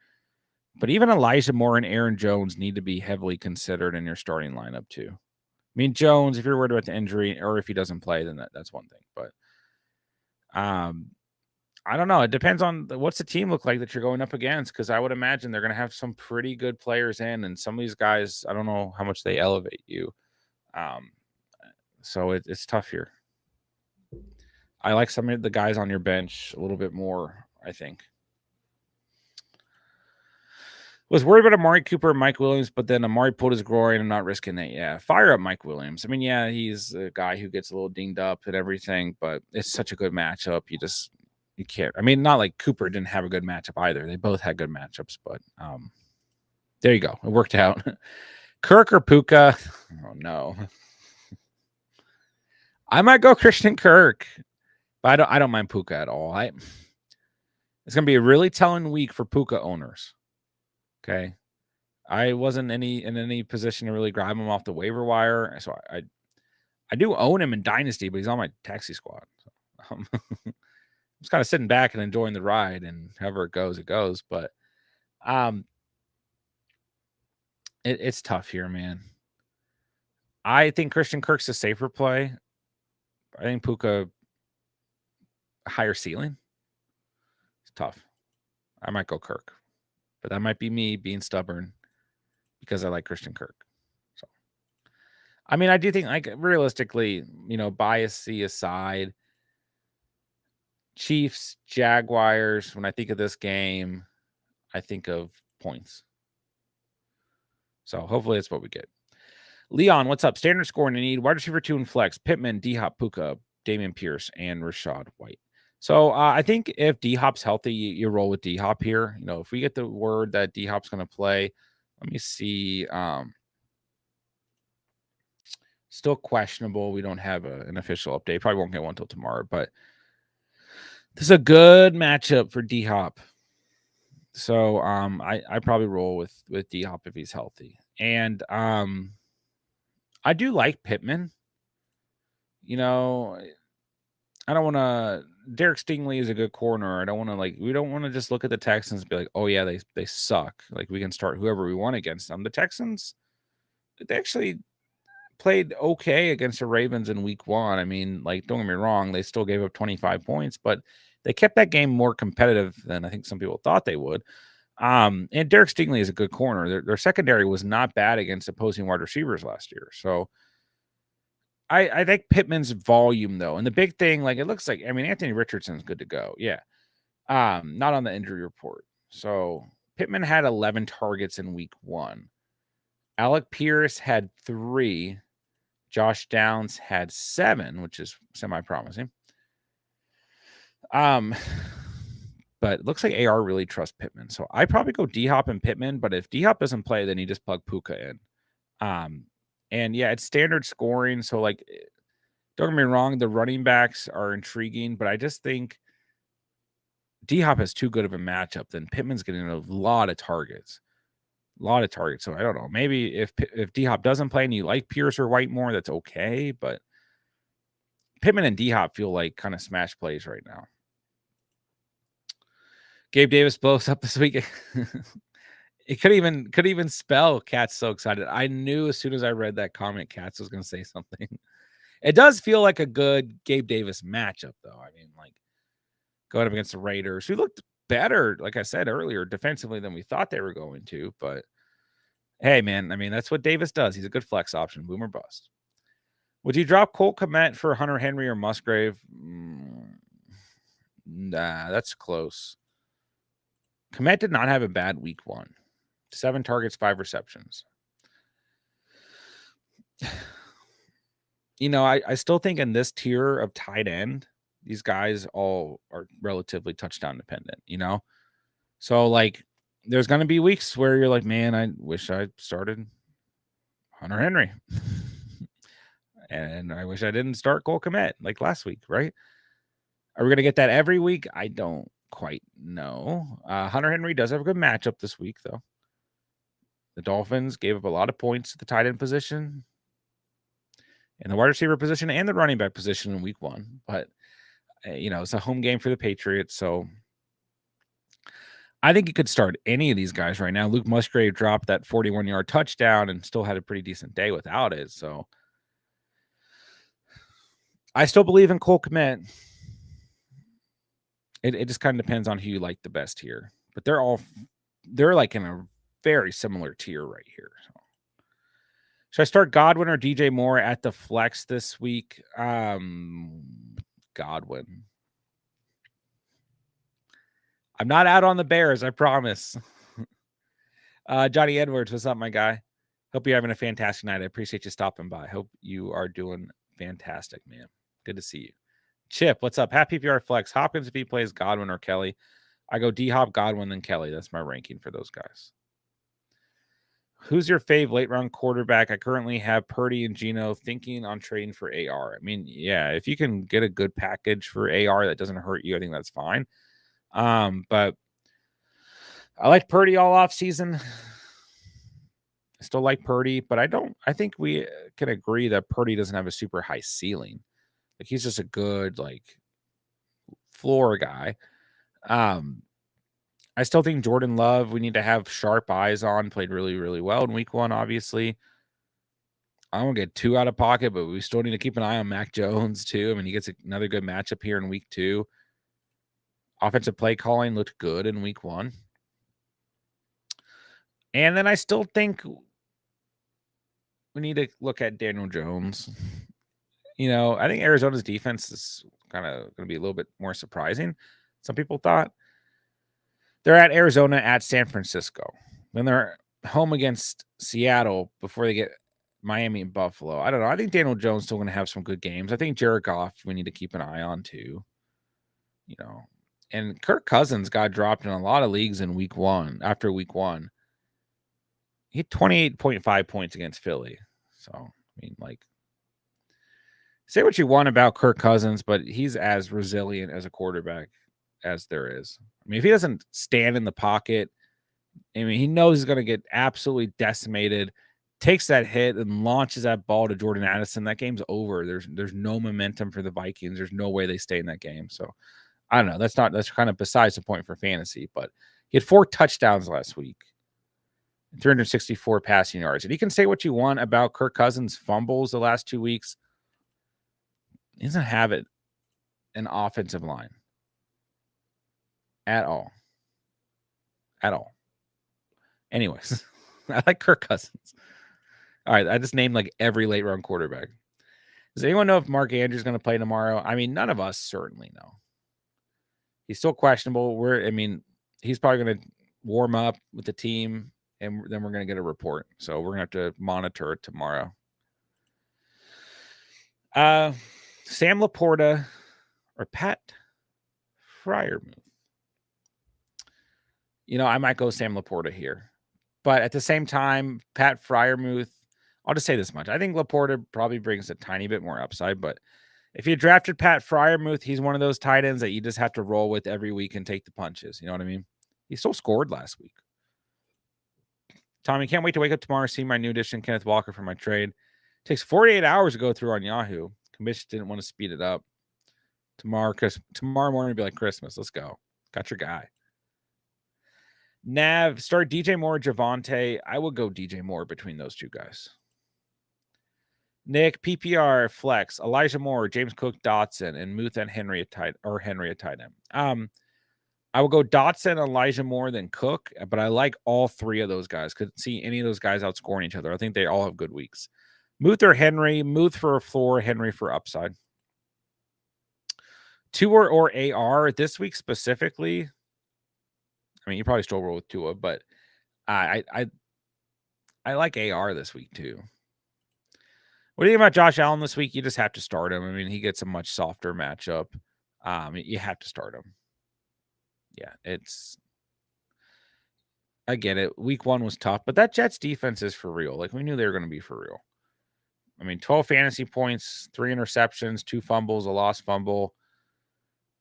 But even Elijah Moore and Aaron Jones need to be heavily considered in your starting lineup, too. I mean, Jones, if you're worried about the injury or if he doesn't play, then that's one thing. But I don't know. It depends on what's the team look like that you're going up against, because I would imagine they're going to have some pretty good players in. And some of these guys, I don't know how much they elevate you. So it's tough here. I like some of the guys on your bench a little bit more, I think. Was worried about Amari Cooper and Mike Williams, but then Amari pulled his groin. I'm not risking it. Yeah, fire up Mike Williams. I mean, yeah, he's a guy who gets a little dinged up and everything, but it's such a good matchup. You can't. I mean, not like Cooper didn't have a good matchup either. They both had good matchups, but there you go. It worked out. Kirk or Puka? Oh, no. I might go Christian Kirk. But I don't mind Puka at all. It's going to be a really telling week for Puka owners. Okay. I wasn't in any position to really grab him off the waiver wire. So I do own him in Dynasty, but he's on my taxi squad. So, I'm just kind of sitting back and enjoying the ride, and however it goes, it goes. But it's tough here, man. I think Christian Kirk's a safer play. I think Puka higher ceiling. It's tough. I might go Kirk, but that might be me being stubborn because I like Christian Kirk. So, I mean, I do think, like, realistically, bias aside, Chiefs, Jaguars, when I think of this game, I think of points. So hopefully that's what we get. Leon, what's up? Standard score and need wide receiver 2 and flex. Pittman, D-Hop, Puka, Damian Pierce, and Rashad White. So I think if D-Hop's healthy, you roll with D-Hop here. If we get the word that D-Hop's going to play, let me see. Still questionable. We don't have an official update. Probably won't get one until tomorrow, but this is a good matchup for D-Hop. So I probably roll with D-Hop if he's healthy. And I do like Pittman. I don't want to. Derek Stingley is a good corner. I don't want to we don't want to just look at the Texans and be like, oh yeah, they suck. Like, we can start whoever we want against them. The Texans, they actually played okay against the Ravens in week 1. I mean, like, don't get me wrong, they still gave up 25 points, but they kept that game more competitive than I think some people thought they would. And Derek Stingley is a good corner. Their secondary was not bad against opposing wide receivers last year. So I think Pittman's volume, though, and the big thing, like, it looks like, I mean, Anthony Richardson's good to go. Yeah. Not on the injury report. So Pittman had 11 targets in week 1. Alec Pierce had 3. Josh Downs had 7, which is semi-promising. But it looks like AR really trusts Pittman. So I probably go D-Hop and Pittman, but if D-Hop doesn't play, then you just plug Puka in. And yeah, it's standard scoring. So, like, don't get me wrong, the running backs are intriguing, but I just think D-Hop has too good of a matchup. Then Pittman's getting a lot of targets. So I don't know. Maybe if D-Hop doesn't play and you like Pierce or White more, that's okay. But Pittman and D-Hop feel like kind of smash plays right now. Gabe Davis blows up this week. It could even spell. Cat's so excited. I knew as soon as I read that comment, Cats was going to say something. It does feel like a good Gabe Davis matchup, though. I mean, like, going up against the Raiders, who looked better, like I said earlier, defensively than we thought they were going to. But hey, man, I mean, that's what Davis does. He's a good flex option, boom or bust. Would you drop Cole Kmet for Hunter Henry or Musgrave? Nah, that's close. Kmet did not have a bad week 1. 7 targets, 5 receptions. You know, I still think in this tier of tight end, these guys all are relatively touchdown dependent, you know? So, like, there's going to be weeks where you're like, man, I wish I started Hunter Henry. And I wish I didn't start Cole Kmet like last week, right? Are we going to get that every week? I don't quite know. Hunter Henry does have a good matchup this week, though. The Dolphins gave up a lot of points to the tight end position and the wide receiver position and the running back position in week 1. But, you know, it's a home game for the Patriots. So I think you could start any of these guys right now. Luke Musgrave dropped that 41-yard touchdown and still had a pretty decent day without it. So I still believe in Cole Kmet. It just kind of depends on who you like the best here. But they're like in a very similar tier right here. So. Should I start Godwin or DJ Moore at the flex this week? Godwin. I'm not out on the Bears, I promise. Johnny Edwards, what's up, my guy? Hope you're having a fantastic night. I appreciate you stopping by. Hope you are doing fantastic, man. Good to see you. Chip, what's up? Happy PPR flex. Hopkins if he plays Godwin or Kelly. I go D-Hop, Godwin, then Kelly. That's my ranking for those guys. Who's your fave late round quarterback? I currently have Purdy and Geno, thinking on trading for AR. I mean, yeah, if you can get a good package for AR that doesn't hurt you, I think that's fine. But I like Purdy all off season. I still like Purdy, but I think we can agree that Purdy doesn't have a super high ceiling. Like, he's just a good, like, floor guy. I still think Jordan Love, we need to have sharp eyes on. Played really, really well in week 1, obviously. I won't get too out of pocket, but we still need to keep an eye on Mac Jones, too. I mean, he gets another good matchup here in week 2. Offensive play calling looked good in week 1. And then I still think we need to look at Daniel Jones. You know, I think Arizona's defense is kind of going to be a little bit more surprising. Some people thought. They're at Arizona, at San Francisco. Then they're home against Seattle before they get Miami and Buffalo. I don't know. I think Daniel Jones still going to have some good games. I think Jared Goff we need to keep an eye on too. You know, and Kirk Cousins got dropped in a lot of leagues in week 1. After week 1, he had 28.5 points against Philly. So, I mean, like, say what you want about Kirk Cousins, but he's as resilient as a quarterback as there is. I mean, if he doesn't stand in the pocket, I mean, he knows he's going to get absolutely decimated, takes that hit and launches that ball to Jordan Addison. That game's over. There's no momentum for the Vikings. There's no way they stay in that game. So I don't know. That's kind of besides the point for fantasy, but he had 4 touchdowns last week. 364 passing yards. And you can say what you want about Kirk Cousins' fumbles the last 2 weeks. He doesn't have an offensive line at all. At all. Anyways, I like Kirk Cousins. All right, I just named like every late round quarterback. Does anyone know if Mark Andrews is going to play tomorrow? I mean, none of us certainly know. He's still questionable. He's probably going to warm up with the team, and then we're going to get a report. So we're going to have to monitor it tomorrow. Sam Laporta or Pat Freiermuth. I might go Sam Laporta here. But at the same time, Pat Freiermuth, I'll just say this much. I think Laporta probably brings a tiny bit more upside, but if you drafted Pat Freiermuth, he's one of those tight ends that you just have to roll with every week and take the punches. You know what I mean? He still scored last week. Tommy, can't wait to wake up tomorrow and see my new addition, Kenneth Walker, for my trade. Takes 48 hours to go through on Yahoo. Commission didn't want to speed it up. Tomorrow morning will be like Christmas. Let's go. Got your guy. Nav, start DJ Moore, Javonte. I will go DJ Moore between those two guys. Nick, PPR, flex, Elijah Moore, James Cook, Dotson, and Muth and Henry at tight end. I will go Dotson, Elijah Moore, then Cook, but I like all three of those guys. Could see any of those guys outscoring each other. I think they all have good weeks. Muth or Henry, Muth for a floor, Henry for upside. Tua or AR this week specifically. I mean, you probably still roll with Tua, but I like AR this week too. What do you think about Josh Allen this week? You just have to start him. I mean, he gets a much softer matchup. You have to start him. Yeah, I get it. Week 1 was tough, but that Jets defense is for real. Like, we knew they were going to be for real. I mean, 12 fantasy points, 3 interceptions, 2 fumbles, a lost fumble.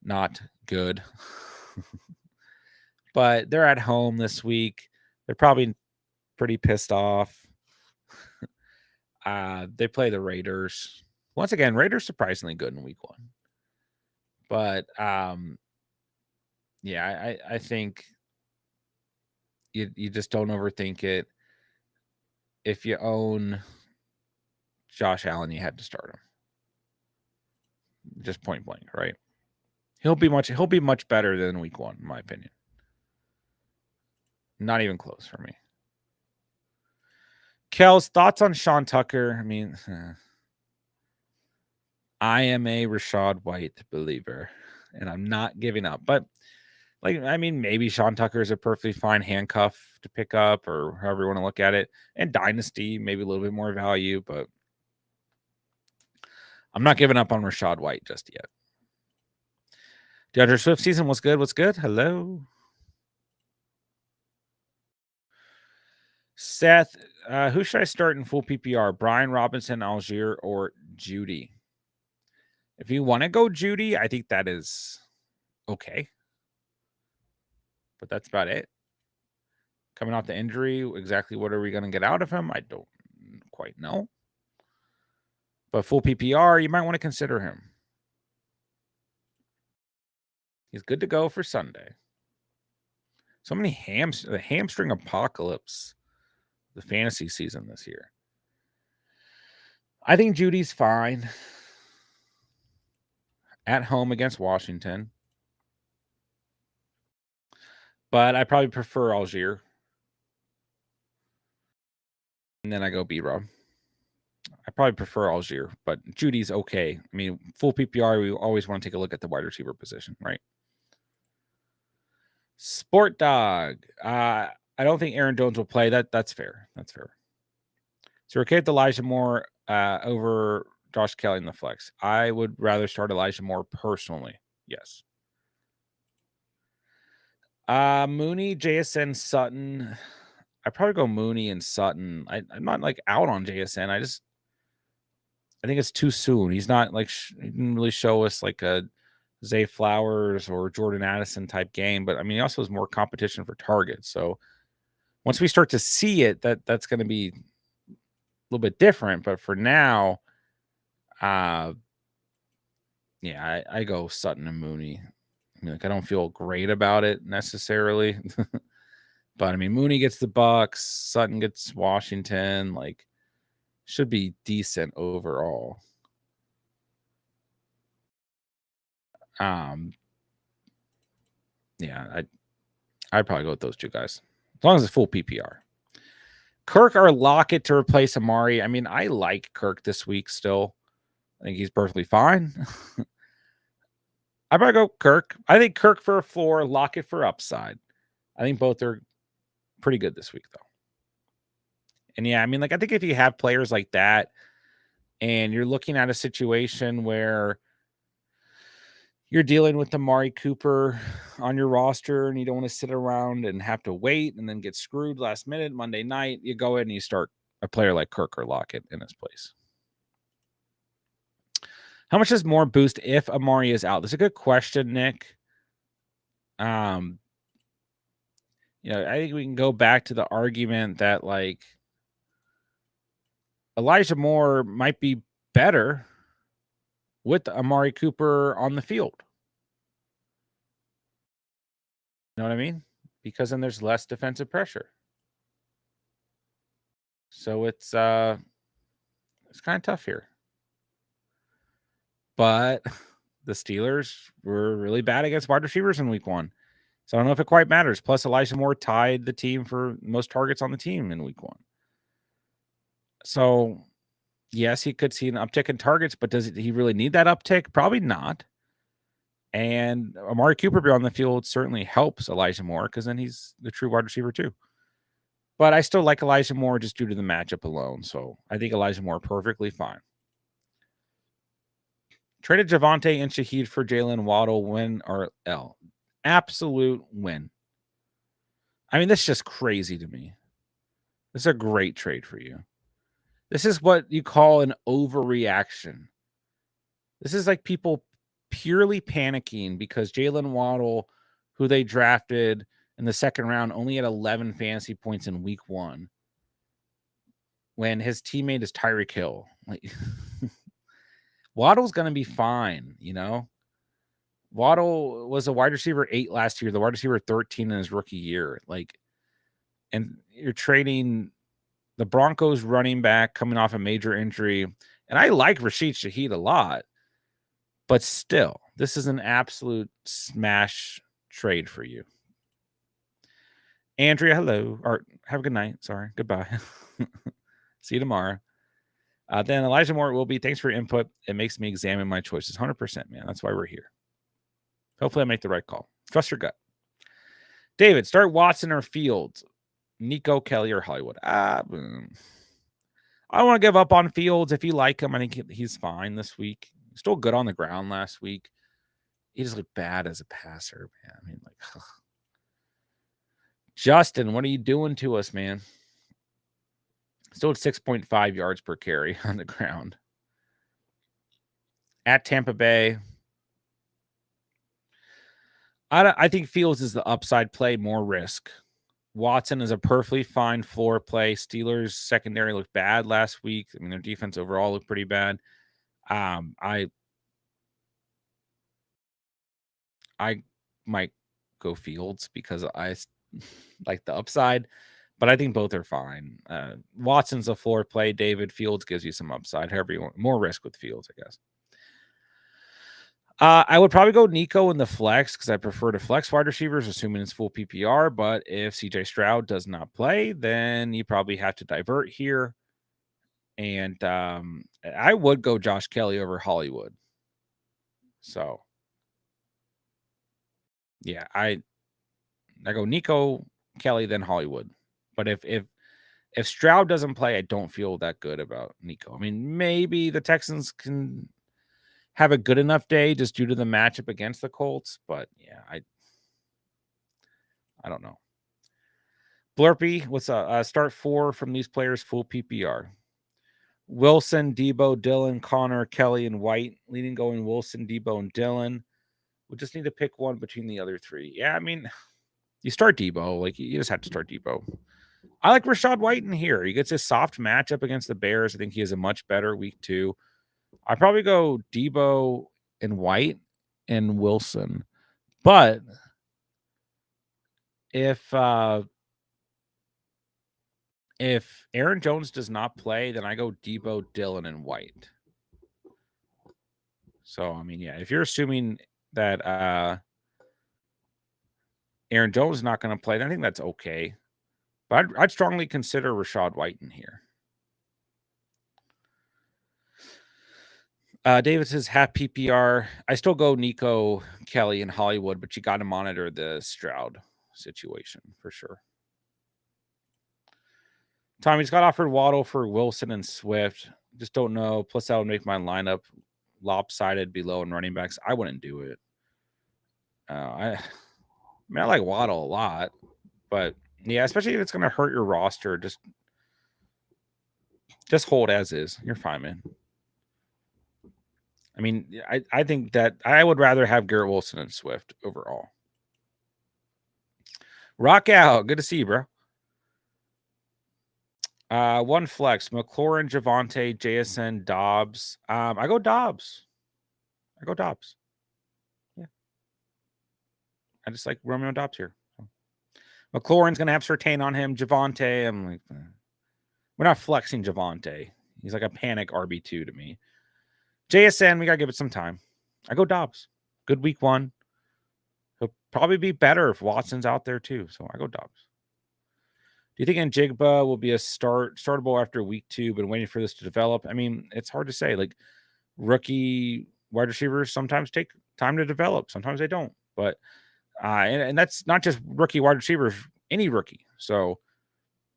Not good. But they're at home this week. They're probably pretty pissed off. They play the Raiders. Once again, Raiders surprisingly good in week 1. But yeah, I think you just don't overthink it. If you own Josh Allen, you had to start him. Just point blank, right? He'll be much better than week 1, in my opinion. Not even close for me. Kels, thoughts on Sean Tucker? I mean, I am a Rachaad White believer, and I'm not giving up. But, maybe Sean Tucker is a perfectly fine handcuff to pick up, or however you want to look at it. And Dynasty, maybe a little bit more value, but I'm not giving up on Rachaad White just yet. DeAndre Swift season was good. What's good? Hello. Seth, who should I start in full PPR? Brian Robinson, Algier, or Judy? If you want to go Judy, I think that is okay. But that's about it. Coming off the injury, exactly what are we going to get out of him? I don't quite know. But full PPR, you might want to consider him. He's good to go for Sunday. So many the hamstring apocalypse, the fantasy season this year. I think Judy's fine. At home against Washington. But I probably prefer Algier. And then I go B-Rob. I probably prefer Algier, but Judy's okay. I mean, full PPR, we always want to take a look at the wide receiver position, right? Sport Dog. I don't think Aaron Jones will play. That's fair. That's fair. So we're okay with Elijah Moore over Josh Kelly in the flex. I would rather start Elijah Moore personally. Yes. Mooney, JSN, Sutton. I'd probably go Mooney and Sutton. I'm not out on JSN. I think it's too soon. He's not he didn't really show us a Zay Flowers or Jordan Addison type game, but he also has more competition for targets. So once we start to see it, that's going to be a little bit different. But for now, I go Sutton and Mooney. I don't feel great about it necessarily. But I mean, Mooney gets the Bucks, Sutton gets Washington. Like, should be decent overall. Yeah, I'd probably go with those two guys as long as it's full PPR. Kirk or Lockett to replace Amari. I mean, I like Kirk this week still. I think he's perfectly fine. I'd probably go Kirk. I think Kirk for a floor, Lockett for upside. I think both are pretty good this week, though. And yeah, I mean, like, I think if you have players like that and you're looking at a situation where you're dealing with Amari Cooper on your roster and you don't want to sit around and have to wait and then get screwed last minute Monday night, you go in and you start a player like Kirk or Lockett in his place. How much does more boost if Amari is out? That's a good question, Nick. I think we can go back to the argument that, like, Elijah Moore might be better with Amari Cooper on the field. You know what I mean? Because then there's less defensive pressure. So it's kind of tough here. But the Steelers were really bad against wide receivers in week 1. So I don't know if it quite matters. Plus, Elijah Moore tied the team for most targets on the team in week 1. So, yes, he could see an uptick in targets, but does he really need that uptick? Probably not. And Amari Cooper being on the field certainly helps Elijah Moore because then he's the true wide receiver too. But I still like Elijah Moore just due to the matchup alone. So I think Elijah Moore perfectly fine. Traded Javonte and Shaheed for Jalen Waddle, win or L. Absolute win. I mean, this is just crazy to me. This is a great trade for you. This is what you call an overreaction. This is like people purely panicking because Jalen Waddle, who they drafted in the second round, only had 11 fantasy points in week 1 when his teammate is Tyreek Hill. Like, Waddle's going to be fine, you know? Waddle was a wide receiver 8 last year, the wide receiver 13 in his rookie year. Like, and you're trading the Broncos running back coming off a major injury. And I like Rashid Shaheed a lot, but still, this is an absolute smash trade for you. Andrea, hello. Or have a good night. Sorry. Goodbye. See you tomorrow. Then Elijah Moore will be. Thanks for your input. It makes me examine my choices. 100%, man. That's why we're here. Hopefully I make the right call. Trust your gut. David, start Watson or Fields. Nico, Kelly, or Hollywood. I don't want to give up on Fields. If you like him, I think he's fine this week. Still good on the ground last week. He just looked bad as a passer, man. I mean, like, ugh. Justin, what are you doing to us, man? Still at 6.5 yards per carry on the ground. At Tampa Bay, I think Fields is the upside play, more risk. Watson is a perfectly fine floor play. Steelers secondary looked bad last week. I mean, their defense overall looked pretty bad. I might go Fields because I like the upside, but I think both are fine. Watson's a floor play. David, Fields gives you some upside. However you want, more risk with Fields, I guess. I would probably go Nico in the flex because I prefer to flex wide receivers, assuming it's full PPR. But if CJ Stroud does not play, then you probably have to divert here. And I would go Josh Kelly over Hollywood. So, yeah, I go Nico, Kelly, then Hollywood. But if Stroud doesn't play, I don't feel that good about Nico. I mean, maybe the Texans can have a good enough day just due to the matchup against the Colts, but yeah, I don't know. Blurpy, what's start 4 from these players, full PPR. Wilson, Debo, Dillon, Connor, Kelly, and White. Leading going Wilson, Debo, and Dillon. We just need to pick one between the other 3. Yeah, I mean, you start Debo. Like, you just have to start Debo. I like Rachaad White in here. He gets a soft matchup against the Bears. I think he has a much better week 2. I'd probably go Debo and White and Wilson. But if If Aaron Jones does not play, then I go Debo, Dillon, and White. So, I mean, yeah, if you're assuming that Aaron Jones is not going to play, then I think that's okay. But I'd strongly consider Rachaad White in here. David says half PPR. I still go Nico, Kelly, and Hollywood, but you got to monitor the Stroud situation for sure. Tommy's got offered Waddle for Wilson and Swift. Just don't know. Plus, that would make my lineup lopsided below in running backs. I wouldn't do it. I like Waddle a lot, but yeah, especially if it's going to hurt your roster, just hold as is. You're fine, man. I mean, I think that I would rather have Garrett Wilson and Swift overall. Rock out. Good to see you, bro. One flex. McLaurin, Javonte, JSN, Dobbs. I go Dobbs. Yeah. I just like Romeo Dobbs here. McLaurin's going to have Surtain on him. Javonte, I'm like, we're not flexing Javonte. He's like a panic RB2 to me. JSN, we got to give it some time. I go Dobbs. Good week 1. He'll probably be better if Watson's out there too. So I go Dobbs. Do you think Njigba will be a startable after week 2, but waiting for this to develop? I mean, it's hard to say. Like rookie wide receivers sometimes take time to develop. Sometimes they don't. But and that's not just rookie wide receivers, any rookie. So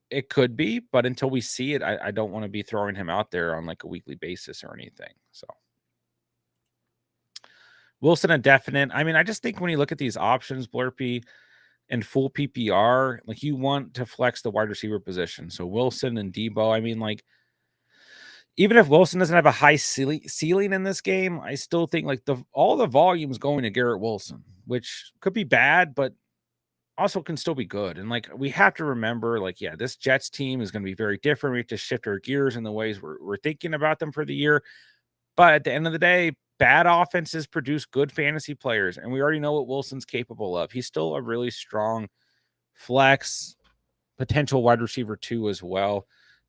it could be, but until we see it, I don't want to be throwing him out there on like a weekly basis or anything. So Wilson, a definite. I mean, I just think when you look at these options, Blurpy and full PPR, like you want to flex the wide receiver position. So Wilson and Debo, I mean, like even if Wilson doesn't have a high ceiling in this game, I still think like all the volume is going to Garrett Wilson, which could be bad, but also can still be good. And like we have to remember, like, yeah, this Jets team is going to be very different. We have to shift our gears in the ways we're thinking about them for the year. But at the end of the day, bad offenses produce good fantasy players, and we already know what Wilson's capable of. He's still a really strong flex, potential wide receiver 2 as well.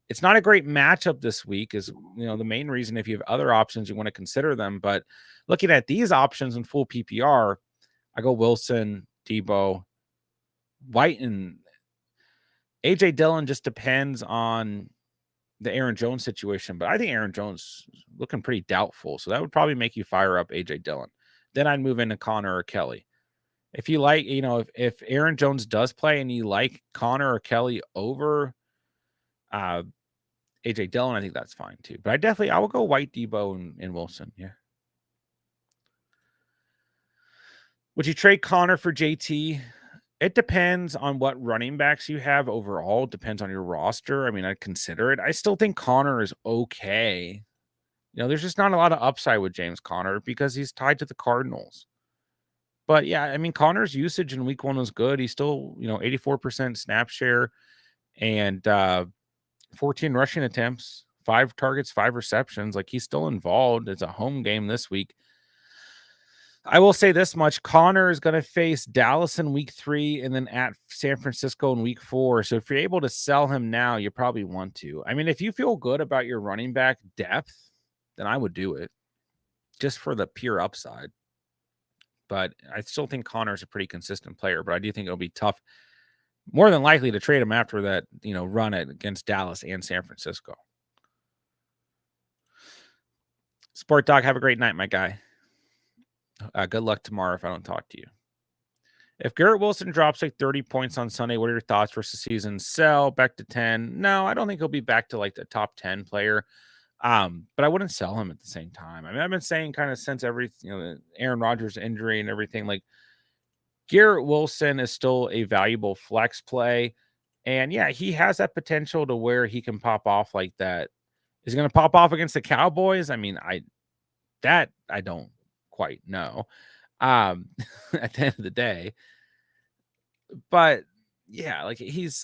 It's not a great matchup this week, is the main reason. If you have other options, you want to consider them. But looking at these options in full PPR, I go Wilson, Debo, White, and AJ Dillon. Just depends on the Aaron Jones situation, but I think Aaron Jones is looking pretty doubtful. So that would probably make you fire up AJ Dillon. Then I'd move into Connor or Kelly. If you like, if Aaron Jones does play and you like Connor or Kelly over AJ Dillon, I think that's fine too. But I will go White, Debo, and Wilson. Yeah. Would you trade Connor for JT? It depends on what running backs you have overall. It depends on your roster. I mean, I'd consider it. I still think Connor is okay. There's just not a lot of upside with James Conner because he's tied to the Cardinals. But yeah, I mean, Connor's usage in week 1 was good. He's still, 84% snap share and 14 rushing attempts, 5 targets, 5 receptions. Like he's still involved. It's a home game this week. I will say this much. Connor is going to face Dallas in week 3 and then at San Francisco in week 4. So if you're able to sell him now, you probably want to. I mean, if you feel good about your running back depth, then I would do it just for the pure upside. But I still think Connor is a pretty consistent player, but I do think it'll be tough, more than likely, to trade him after that, run it against Dallas and San Francisco. Sport Dog, have a great night, my guy. Good luck tomorrow if I don't talk to you. If Garrett Wilson drops like 30 points on Sunday, what are your thoughts for the season? Sell back to 10? No, I don't think he'll be back to like the top 10 player. But I wouldn't sell him at the same time. I mean, I've been saying kind of since the Aaron Rodgers injury and everything, like Garrett Wilson is still a valuable flex play. And yeah, he has that potential to where he can pop off like that. Is he going to pop off against the Cowboys? I mean, I don't quite know at the end of the day. But yeah, like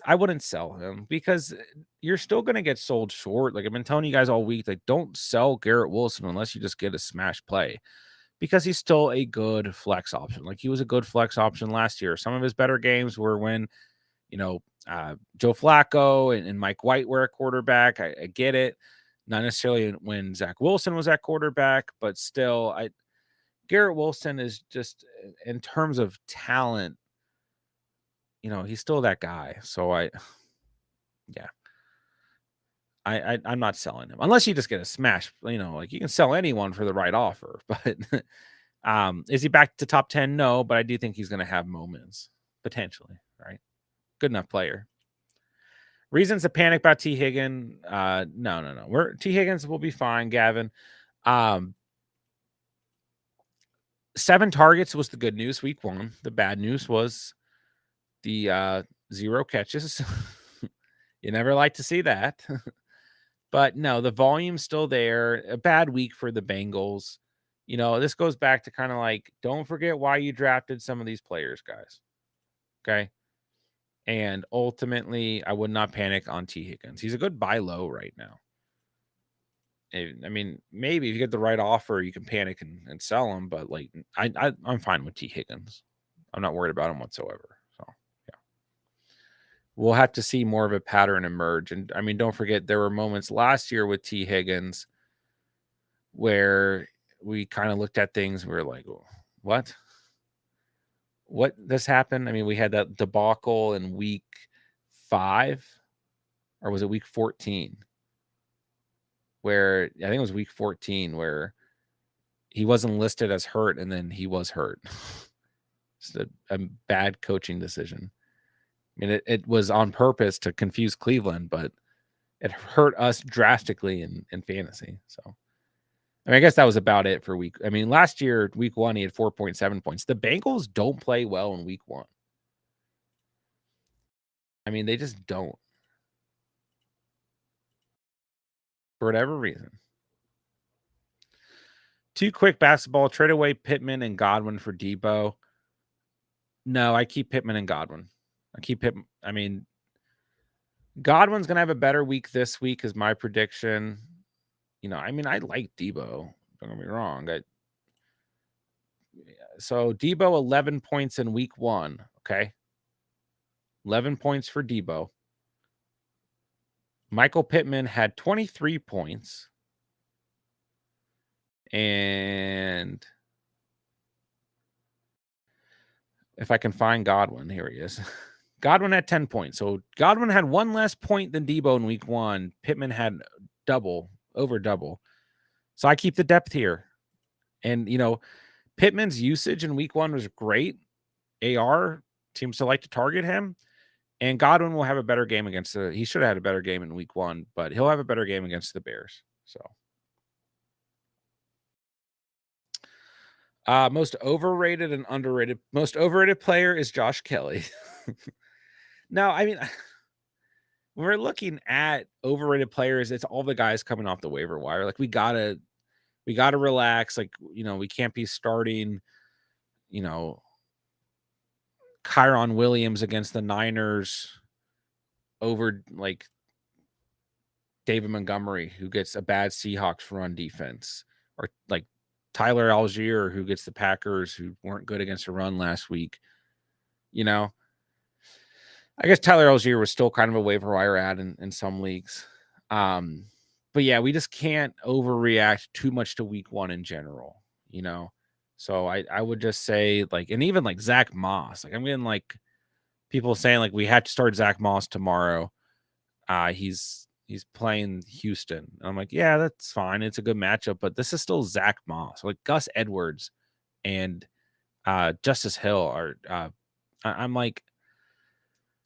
I wouldn't sell him because you're still going to get sold short. Like I've been telling you guys all week, like don't sell Garrett Wilson unless you just get a smash play because he's still a good flex option. Like he was a good flex option last year. Some of his better games were when, Joe Flacco and Mike White were at quarterback. I get it. Not necessarily when Zach Wilson was at quarterback, but still, Garrett Wilson is just, in terms of talent, he's still that guy. So yeah, I'm not selling him unless you just get a smash. Like you can sell anyone for the right offer, but is he back to top 10? No, but I do think he's going to have moments potentially. Right, good enough player. Reasons to panic about T. Higgins? No. T. Higgins will be fine, Gavin. 7 targets was the good news week 1. The bad news was the 0 catches. You never like to see that. But no, the volume's still there. A bad week for the Bengals. This goes back to kind of like, don't forget why you drafted some of these players, guys. Okay. And ultimately, I would not panic on T. Higgins. He's a good buy low right now. I mean, maybe if you get the right offer, you can panic and sell him. But like, I'm fine with T. Higgins. I'm not worried about him whatsoever. So yeah, we'll have to see more of a pattern emerge. And I mean, don't forget there were moments last year with T. Higgins where we kind of looked at things. And we were like, what? What this happened? I mean, we had that debacle in week 5, or was it week 14? Where I think it was week 14 where he wasn't listed as hurt and then he was hurt. It's a bad coaching decision. I mean, it was on purpose to confuse Cleveland, but it hurt us drastically in fantasy. So, I mean, I guess that was about it for week. I mean, last year, week 1, he had 4.7 points. The Bengals don't play well in week 1. I mean, they just don't. For whatever reason. 2 quick basketball. Trade away Pittman and Godwin for Debo. No, I keep Pittman and Godwin. I mean, Godwin's going to have a better week this week is my prediction. I mean, I like Debo. Don't get me wrong. So Debo, 11 points in week 1. Okay. 11 points for Debo. Michael Pittman had 23 points. And if I can find Godwin, here he is. Godwin had 10 points. So Godwin had 1 less point than Debo in week 1. Pittman had over double. So I keep the depth here. And, Pittman's usage in week 1 was great. AR seems to like to target him. And Godwin will have a better game he should have had a better game in week 1, but he'll have a better game against the Bears. So, most overrated and underrated. Most overrated player is Josh Kelly. No, I mean, when we're looking at overrated players, it's all the guys coming off the waiver wire. Like we gotta relax. Like, we can't be starting, Kyron Williams against the Niners over like David Montgomery, who gets a bad Seahawks run defense, or like Tyler Algier, who gets the Packers, who weren't good against a run last week. I guess Tyler Algier was still kind of a waiver wire ad in some leagues. But yeah, we just can't overreact too much to week 1 in general, So I would just say, like, and even like Zach Moss, like I'm getting like people saying like we had to start Zach Moss tomorrow. He's playing Houston. And I'm like, yeah, that's fine. It's a good matchup, but this is still Zach Moss. Like Gus Edwards and Justice Hill are I'm like,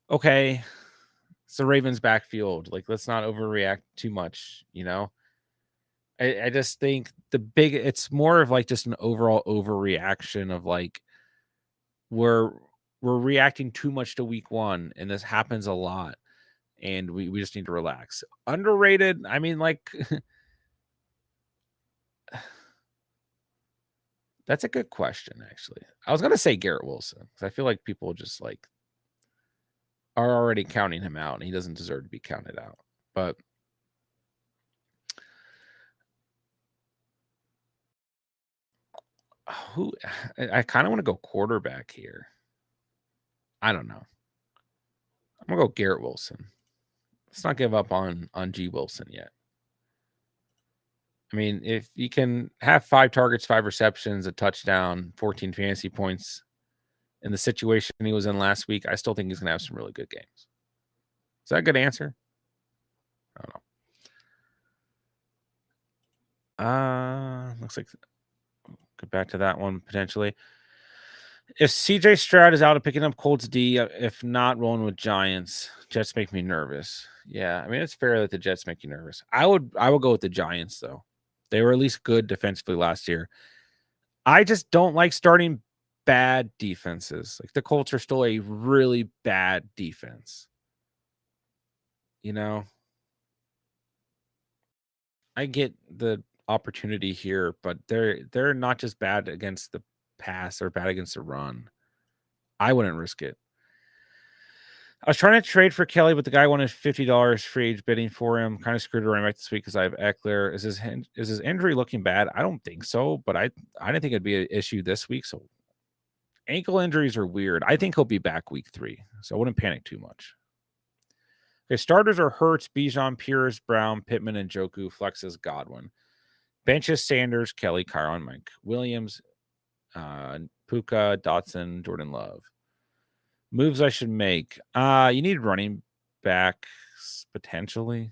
okay, it's the Ravens backfield. Like, let's not overreact too much, I just think it's more of like just an overall overreaction of like we're reacting too much to week 1, and this happens a lot. And we just need to relax. Underrated, I mean, like, that's a good question, actually. I was going to say Garrett Wilson, because I feel like people just, like, are already counting him out, and he doesn't deserve to be counted out. But I kind of want to go quarterback here. I don't know. I'm going to go Garrett Wilson. Let's not give up on G. Wilson yet. I mean, if you can have 5 targets, 5 receptions, a touchdown, 14 fantasy points in the situation he was in last week, I still think he's going to have some really good games. Is that a good answer? I don't know. Looks like get back to that one potentially. If CJ Stroud is out of picking up Colts D, if not rolling with Giants, Jets make me nervous. Yeah, I mean it's fair that the Jets make you nervous. I would go with the Giants though. They were at least good defensively last year. I just don't like starting bad defenses. Like the Colts are still a really bad defense. You know, I get the opportunity here, but they're not just bad against the pass or bad against the run. I wouldn't risk it. I was trying to trade for Kelly, but the guy wanted $50 free age bidding for him. Kind of screwed running back this week because I have Eckler. Is his injury looking bad? I don't think so, but I didn't think it'd be an issue this week. So ankle injuries are weird. I think he'll be back week 3, so I wouldn't panic too much. Okay, starters are Hurts, Bijan, Pierce, Brown, Pittman, and Njoku. Flexes Godwin. Benches Sanders, Kelly, Kyron, Mike Williams, Puka, Dotson, Jordan Love. Moves I should make. You need running backs potentially.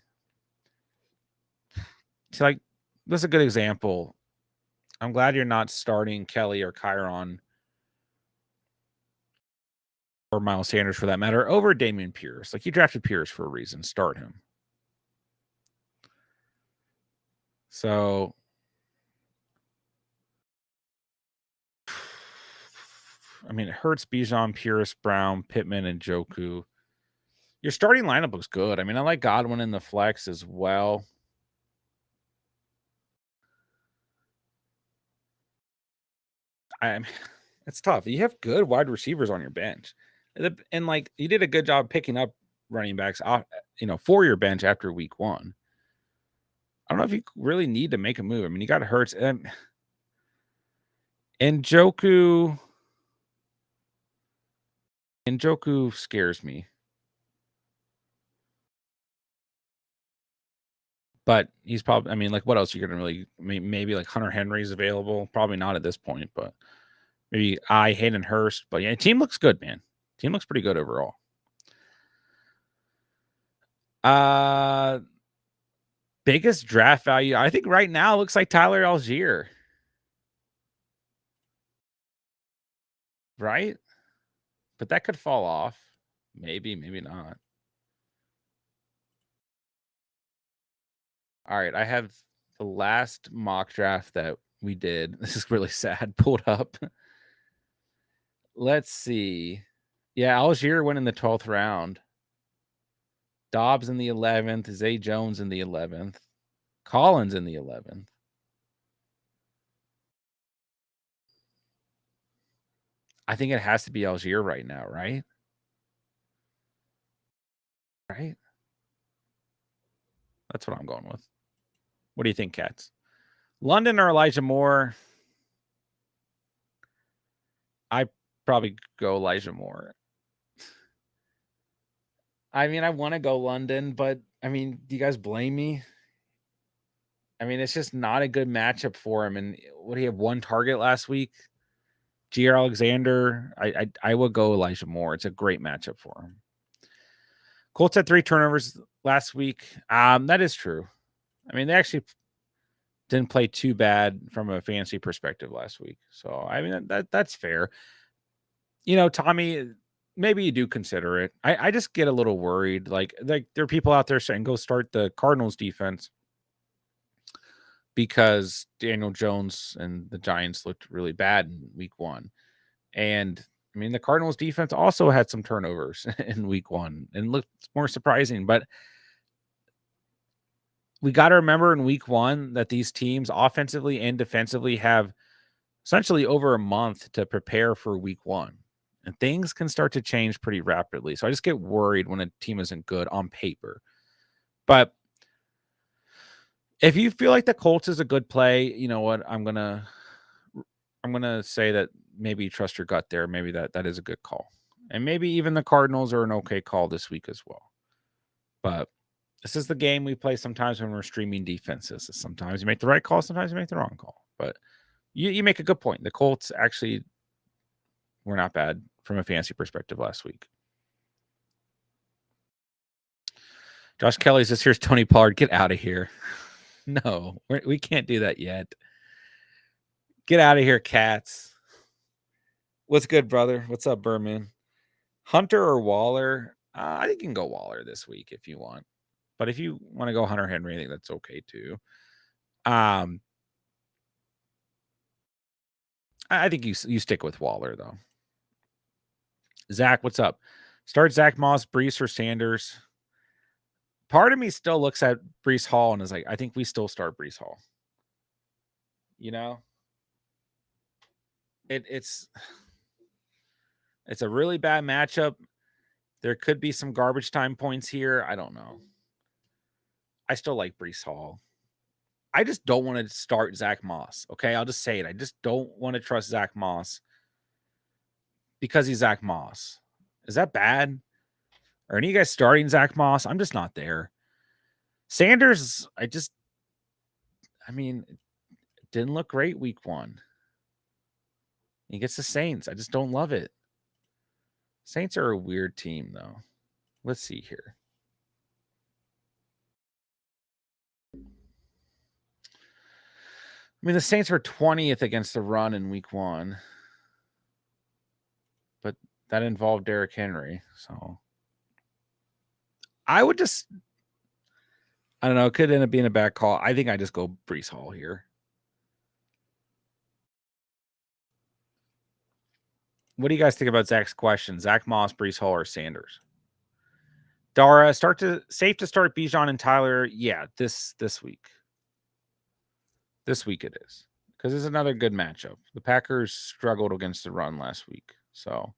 So like this is a good example. I'm glad you're not starting Kelly or Kyron or Miles Sanders for that matter over Damian Pierce. Like you drafted Pierce for a reason. Start him. So I mean, it hurts Bijan, Pierce, Brown, Pittman, and Njoku. Your starting lineup looks good. I mean, I like Godwin in the flex as well. It's tough. You have good wide receivers on your bench, and like you did a good job picking up running backs off, for your bench after week 1. I don't know if you really need to make a move. I mean, you got Hurts and Njoku. Njoku scares me. But he's probably, I mean, like, what else are you going to really, maybe like Hunter Henry's available? Probably not at this point, but maybe Hayden Hurst. But yeah, team looks good, man. Team looks pretty good overall. Biggest draft value, I think right now looks like Tyler Algier. Right? But that could fall off. Maybe, maybe not. All right, I have the last mock draft that we did. This is really sad. Pulled up. Let's see. Yeah, Algier went in the 12th round. Dobbs in the 11th. Zay Jones in the 11th. Collins in the 11th. I think it has to be Algier right now, right? Right? That's what I'm going with. What do you think, Cats? London or Elijah Moore? I probably go Elijah Moore. I mean, I want to go London, but I mean, do you guys blame me? I mean, it's just not a good matchup for him. And what, he have 1 target last week? Jair Alexander. I would go Elijah Moore. It's a great matchup for him. Colts had 3 turnovers last week. That is true. I mean, they actually didn't play too bad from a fantasy perspective last week. So I mean that's fair. Tommy, maybe you do consider it. I just get a little worried. Like there are people out there saying go start the Cardinals defense because Daniel Jones and the Giants looked really bad in week 1. And I mean, the Cardinals defense also had some turnovers in week 1 and looked more surprising. But we got to remember in week 1 that these teams offensively and defensively have essentially over a month to prepare for week 1. And things can start to change pretty rapidly. So I just get worried when a team isn't good on paper. But if you feel like the Colts is a good play, you know what? I'm gonna say that maybe you trust your gut there. Maybe that is a good call. And maybe even the Cardinals are an okay call this week as well. But this is the game we play sometimes when we're streaming defenses. Sometimes you make the right call, sometimes you make the wrong call. But you make a good point. The Colts actually were not bad from a fantasy perspective last week. Josh Kelly's this here's Tony Pollard. Get out of here. No, we can't do that yet. Get out of here, cats. What's good, brother? What's up, Berman? Hunter or Waller? I think you can go Waller this week if you want. But if you want to go Hunter Henry, I think that's okay too. I think you stick with Waller, though. Zach, what's up? Start Zach Moss, Brees, or Sanders. Part of me still looks at Brees Hall and is like, I think we still start Brees Hall. You know? It's a really bad matchup. There could be some garbage time points here. I don't know. I still like Brees Hall. I just don't want to start Zach Moss. Okay, I'll just say it. I just don't want to trust Zach Moss because he's Zach Moss. Is that bad? Are any of you guys starting Zach Moss? I'm just not there. Sanders, I mean, it didn't look great week 1. He gets the Saints. I just don't love it. Saints are a weird team, though. Let's see here. I mean, the Saints were 20th against the run in week 1. But that involved Derrick Henry. So I would just, I don't know. It could end up being a bad call. I think I just go Brees Hall here. What do you guys think about Zach's question? Zach Moss, Brees Hall, or Sanders? Dara, safe to start Bijan and Tyler. Yeah, this week. This week it is. Because it's another good matchup. The Packers struggled against the run last week. So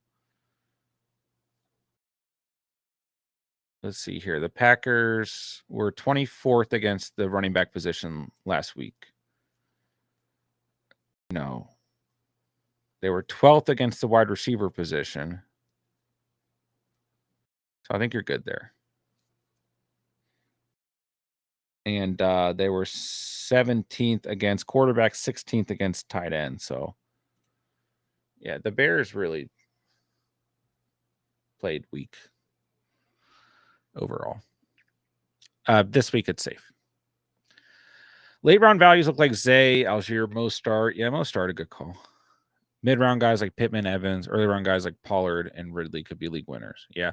let's see here. The Packers were 24th against the running back position last week. No. They were 12th against the wide receiver position. So I think you're good there. And they were 17th against quarterback, 16th against tight end. So, yeah, the Bears really played weak overall. This week it's safe. Late round values look like Zay, Algier, Mostart. Yeah, Mostart, a good call. Mid round guys like Pittman, Evans. Early round guys like Pollard and Ridley could be league winners. Yeah.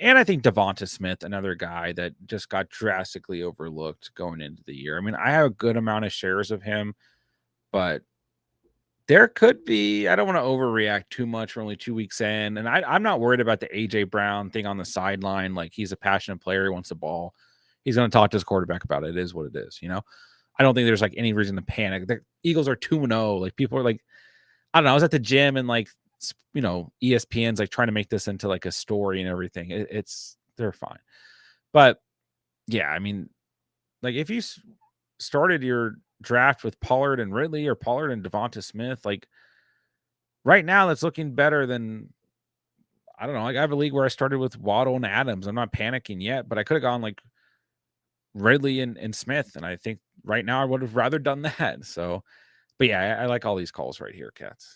And I think Devonta Smith, another guy that just got drastically overlooked going into the year. I mean, I have a good amount of shares of him, but there could be, I don't want to overreact too much. We're only 2 weeks in. And I'm not worried about the AJ Brown thing on the sideline. Like, he's a passionate player. He wants the ball. He's going to talk to his quarterback about it. It is what it is, you know? I don't think there's like any reason to panic. The Eagles are 2-0. Like, people are like, I don't know. I was at the gym and like, you know, ESPN's like trying to make this into like a story and everything. They're fine. But yeah, I mean, like if you started your draft with Pollard and Ridley or Pollard and Devonta Smith, like right now that's looking better than, I don't know. Like I have a league where I started with Waddle and Adams. I'm not panicking yet, but I could have gone like Ridley and Smith. And I think right now I would have rather done that. So, but yeah, I like all these calls right here, cats.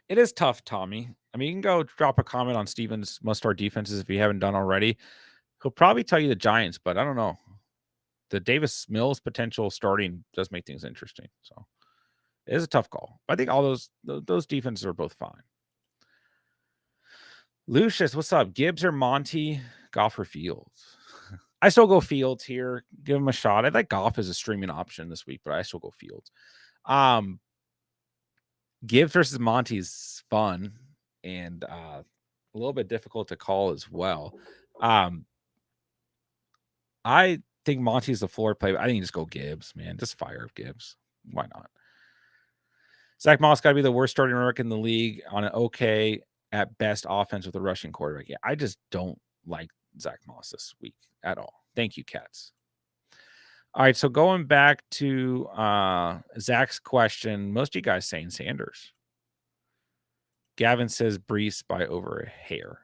It is tough, Tommy. I mean, you can go drop a comment on Steven's must-start defenses if you haven't done already. He'll probably tell you the Giants, but I don't know. The Davis Mills potential starting does make things interesting. So it is a tough call. I think all those defenses are both fine. Lucius, what's up? Gibbs or Monty? Goff or Fields? I still go Fields here. Give him a shot. I like Goff as a streaming option this week, but I still go Fields. Gibbs versus Monty's fun and a little bit difficult to call as well. I think Monty's the floor play. I think you just go Gibbs, man. Just fire up Gibbs. Why not? Zach Moss got to be the worst starting runner in the league on an okay at best offense with a rushing quarterback. Yeah, I just don't like Zach Moss this week at all. Thank you, cats. All right, so going back to Zach's question, most of you guys saying Sanders. Gavin says Brees by over a hair.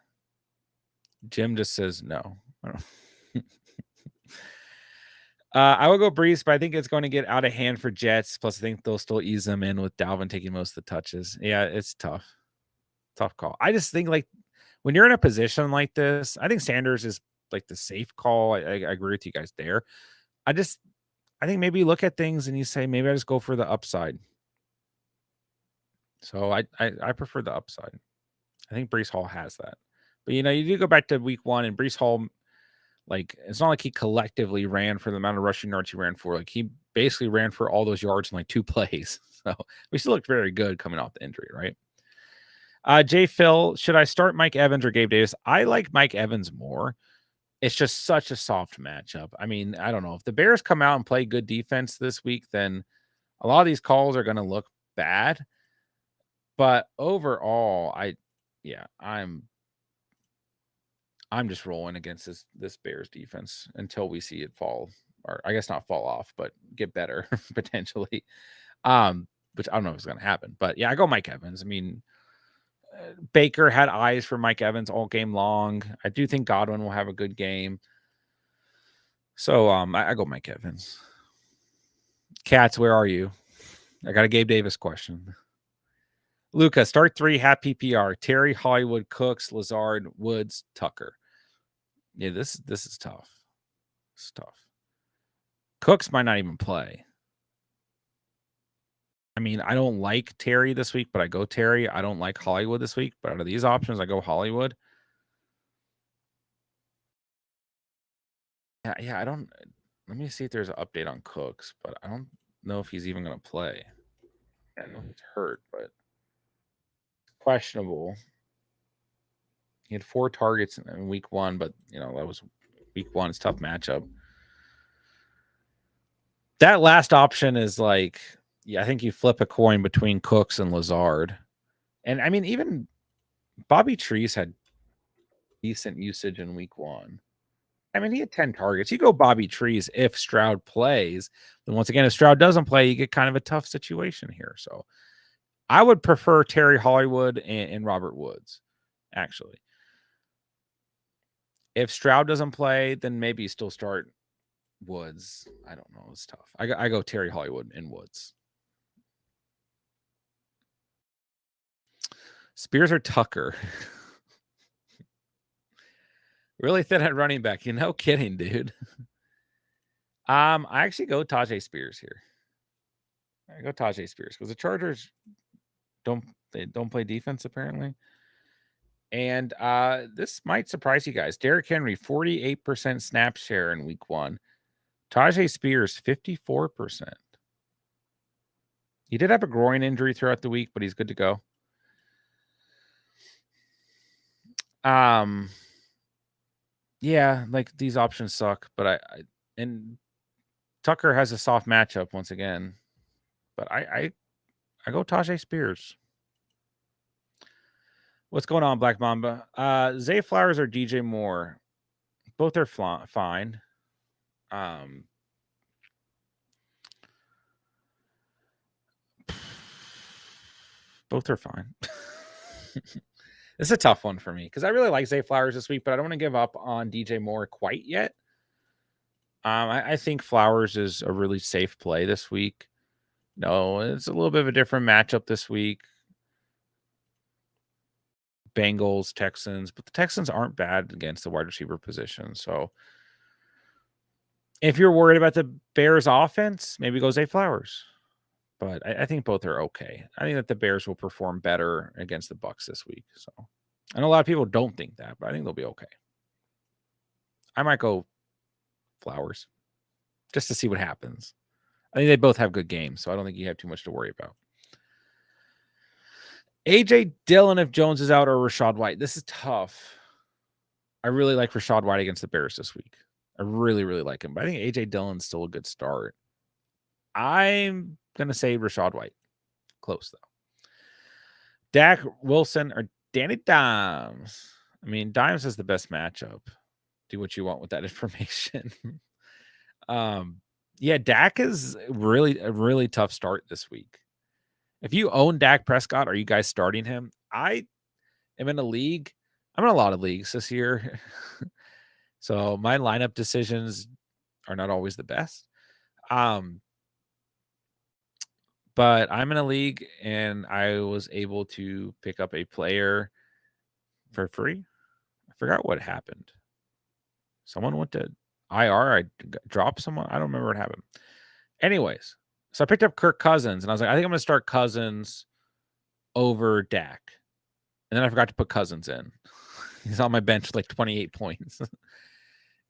Jim just says no. I will go Brees, but I think it's going to get out of hand for Jets. Plus, I think they'll still ease them in with Dalvin taking most of the touches. Yeah, it's tough. Tough call. I just think like when you're in a position like this, I think Sanders is like the safe call. I agree with you guys there. I think maybe you look at things and you say, maybe I just go for the upside. So I prefer the upside. I think Brees Hall has that. But you do go back to week 1 and Brees Hall, like it's not like he collectively ran for the amount of rushing yards he ran for. Like he basically ran for all those yards in like 2 plays. So we still looked very good coming off the injury, right? Jay Phil, should I start Mike Evans or Gabe Davis? I like Mike Evans more. It's just such a soft matchup. I mean, I don't know. If the Bears come out and play good defense this week, then a lot of these calls are going to look bad. But overall, I'm just rolling against this Bears defense until we see it fall, or I guess not fall off, but get better potentially. Which I don't know if it's going to happen. But yeah, I go Mike Evans. I mean, Baker had eyes for Mike Evans all game long. I do think Godwin will have a good game. So I go Mike Evans. Cats, where are you? I got a Gabe Davis question. Luca, start 3, half PPR. Terry, Hollywood, Cooks, Lazard, Woods, Tucker. Yeah, this is tough. It's tough. Cooks might not even play. I mean, I don't like Terry this week, but I go Terry. I don't like Hollywood this week, but out of these options, I go Hollywood. Yeah, I don't. Let me see if there's an update on Cooks, but I don't know if he's even going to play. I know he's hurt, but questionable. He had 4 targets in week 1, but that was week 1. It's a tough matchup. That last option is like, I think you flip a coin between Cooks and Lazard. And I mean, even Bobby Trees had decent usage in week 1. I mean, he had 10 targets. You go Bobby Trees if Stroud plays. Then once again, if Stroud doesn't play, you get kind of a tough situation here. So I would prefer Terry Hollywood and Robert Woods, actually. If Stroud doesn't play, then maybe you still start Woods. I don't know. It's tough. I go Terry Hollywood and Woods. Spears or Tucker? Really thin at running back. No kidding, dude. I actually go Tajay Spears here. I go Tajay Spears because the Chargers don't play defense apparently. And this might surprise you guys. Derrick Henry, 48% snap share in week 1. Tajay Spears, 54%. He did have a groin injury throughout the week, but he's good to go. Yeah, like these options suck, but and Tucker has a soft matchup once again. But I go Tajay Spears. What's going on, Black Mamba? Zay Flowers or DJ Moore? Both are fine. Both are fine. It's a tough one for me because I really like Zay Flowers this week, but I don't want to give up on DJ Moore quite yet. I think Flowers is a really safe play this week. No, it's a little bit of a different matchup this week. Bengals, Texans, but the Texans aren't bad against the wide receiver position. So if you're worried about the Bears offense, maybe go Zay Flowers. But I think both are okay. I think that the Bears will perform better against the Bucs this week. So I know a lot of people don't think that, but I think they'll be okay. I might go Flowers just to see what happens. I think they both have good games, so I don't think you have too much to worry about. AJ Dillon if Jones is out or Rachaad White. This is tough. I really like Rachaad White against the Bears this week. I really, really like him. But I think AJ Dillon's still a good start. I'm going to say Rachaad White. Close, though. Dak Wilson or Danny Dimes. I mean, Dimes has the best matchup. Do what you want with that information. Yeah, Dak is a really tough start this week. If you own Dak Prescott, are you guys starting him? I am in a league. I'm in a lot of leagues this year. So my lineup decisions are not always the best. But I'm in a league and I was able to pick up a player for free. I forgot what happened. Someone went to IR. Dropped someone. I don't remember what happened. Anyways, so I picked up Kirk Cousins and I was like, I think I'm going to start Cousins over Dak. And then I forgot to put Cousins in. He's on my bench with like 28 points.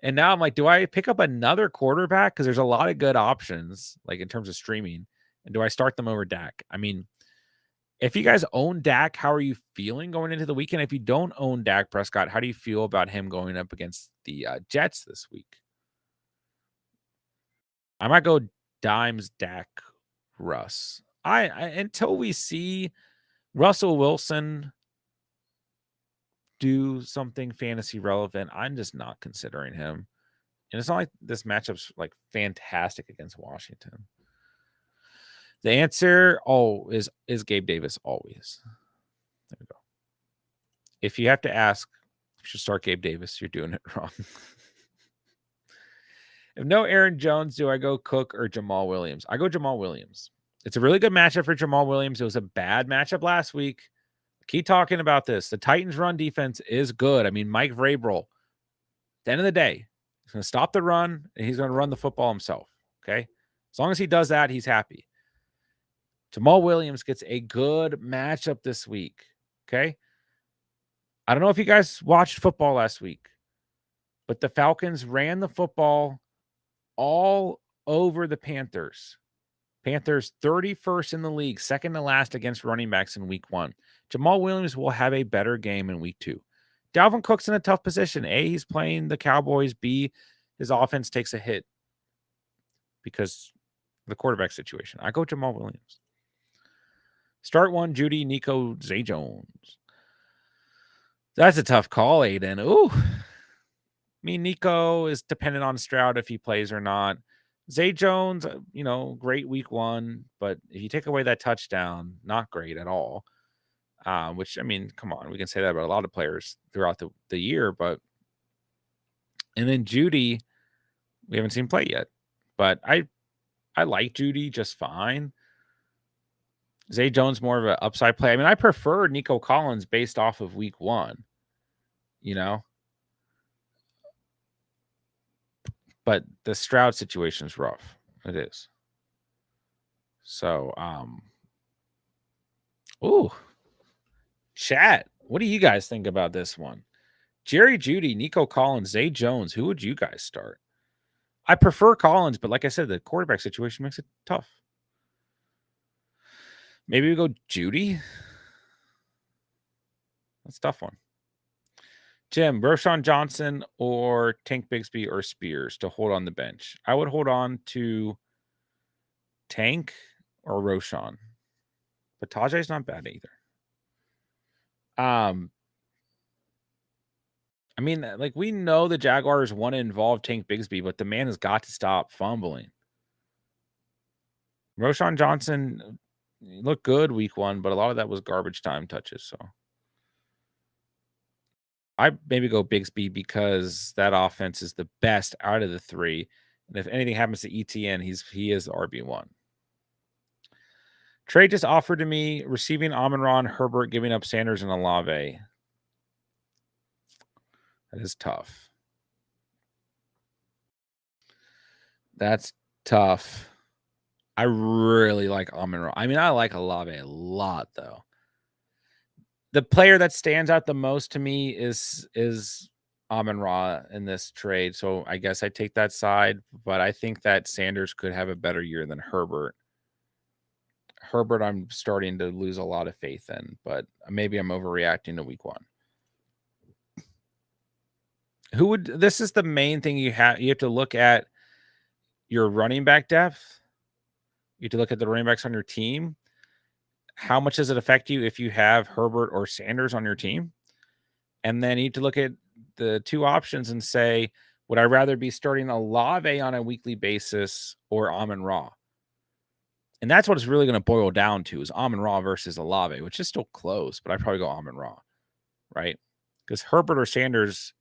And now I'm like, do I pick up another quarterback? Because there's a lot of good options, like in terms of streaming. And do I start them over Dak? I mean, if you guys own Dak, how are you feeling going into the weekend? If you don't own Dak Prescott, how do you feel about him going up against the Jets this week? I might go Dimes Dak Russ. I until we see Russell Wilson do something fantasy relevant, I'm just not considering him. And it's not like this matchup's like fantastic against Washington. The answer is Gabe Davis always. There we go. If you have to ask, you should start Gabe Davis. You're doing it wrong. If no Aaron Jones, do I go Cook or Jamal Williams? I go Jamal Williams. It's a really good matchup for Jamal Williams. It was a bad matchup last week. Keep talking about this. The Titans' run defense is good. I mean, Mike Vrabel, at the end of the day, he's going to stop the run and he's going to run the football himself. Okay. As long as he does that, he's happy. Jamal Williams gets a good matchup this week. Okay. I don't know if you guys watched football last week, but the Falcons ran the football all over the Panthers. Panthers 31st in the league, second to last against running backs in week 1. Jamal Williams will have a better game in week 2. Dalvin Cook's in a tough position. A, he's playing the Cowboys. B, his offense takes a hit because of the quarterback situation. I go Jamal Williams. Start 1, Judy, Nico, Zay Jones. That's a tough call, Aiden. Ooh. I mean, Nico is dependent on Stroud if he plays or not. Zay Jones, great week 1, but if you take away that touchdown, not great at all. Which, I mean, come on, we can say that about a lot of players throughout the year, and then Judy, we haven't seen play yet, but I like Judy just fine. Zay Jones more of an upside play. I mean, I prefer Nico Collins based off of week 1, but the Stroud situation is rough. It is. So, chat, what do you guys think about this one? Jerry Judy, Nico Collins, Zay Jones, who would you guys start? I prefer Collins, but like I said, the quarterback situation makes it tough. Maybe we go Judy. That's a tough one. Jim, Roshan Johnson or Tank Bigsby or Spears to hold on the bench. I would hold on to Tank or Roshan. But Tajay's not bad either. I mean, like, we know the Jaguars want to involve Tank Bigsby, but the man has got to stop fumbling. Roshan Johnson looked good week 1, but a lot of that was garbage time touches. So I maybe go Bigsby because that offense is the best out of the 3. And if anything happens to ETN, he is the RB1. Trey just offered to me receiving Amon-Ra and Herbert, giving up Sanders and Olave. That is tough. That's tough. I really like Amon-Ra. I mean, I like Olave a lot, though. The player that stands out the most to me is Amon-Ra in this trade. So I guess I take that side, but I think that Sanders could have a better year than Herbert. Herbert, I'm starting to lose a lot of faith in, but maybe I'm overreacting to week 1. This is the main thing you have to look at your running back depth. You have to look at the running backs on your team. How much does it affect you if you have Herbert or Sanders on your team? And then you need to look at the 2 options and say, would I rather be starting Olave on a weekly basis or Amon-Ra? And that's what it's really going to boil down to is Amon-Ra versus Olave, which is still close, but I'd probably go Amon-Ra, right? Because Herbert or Sanders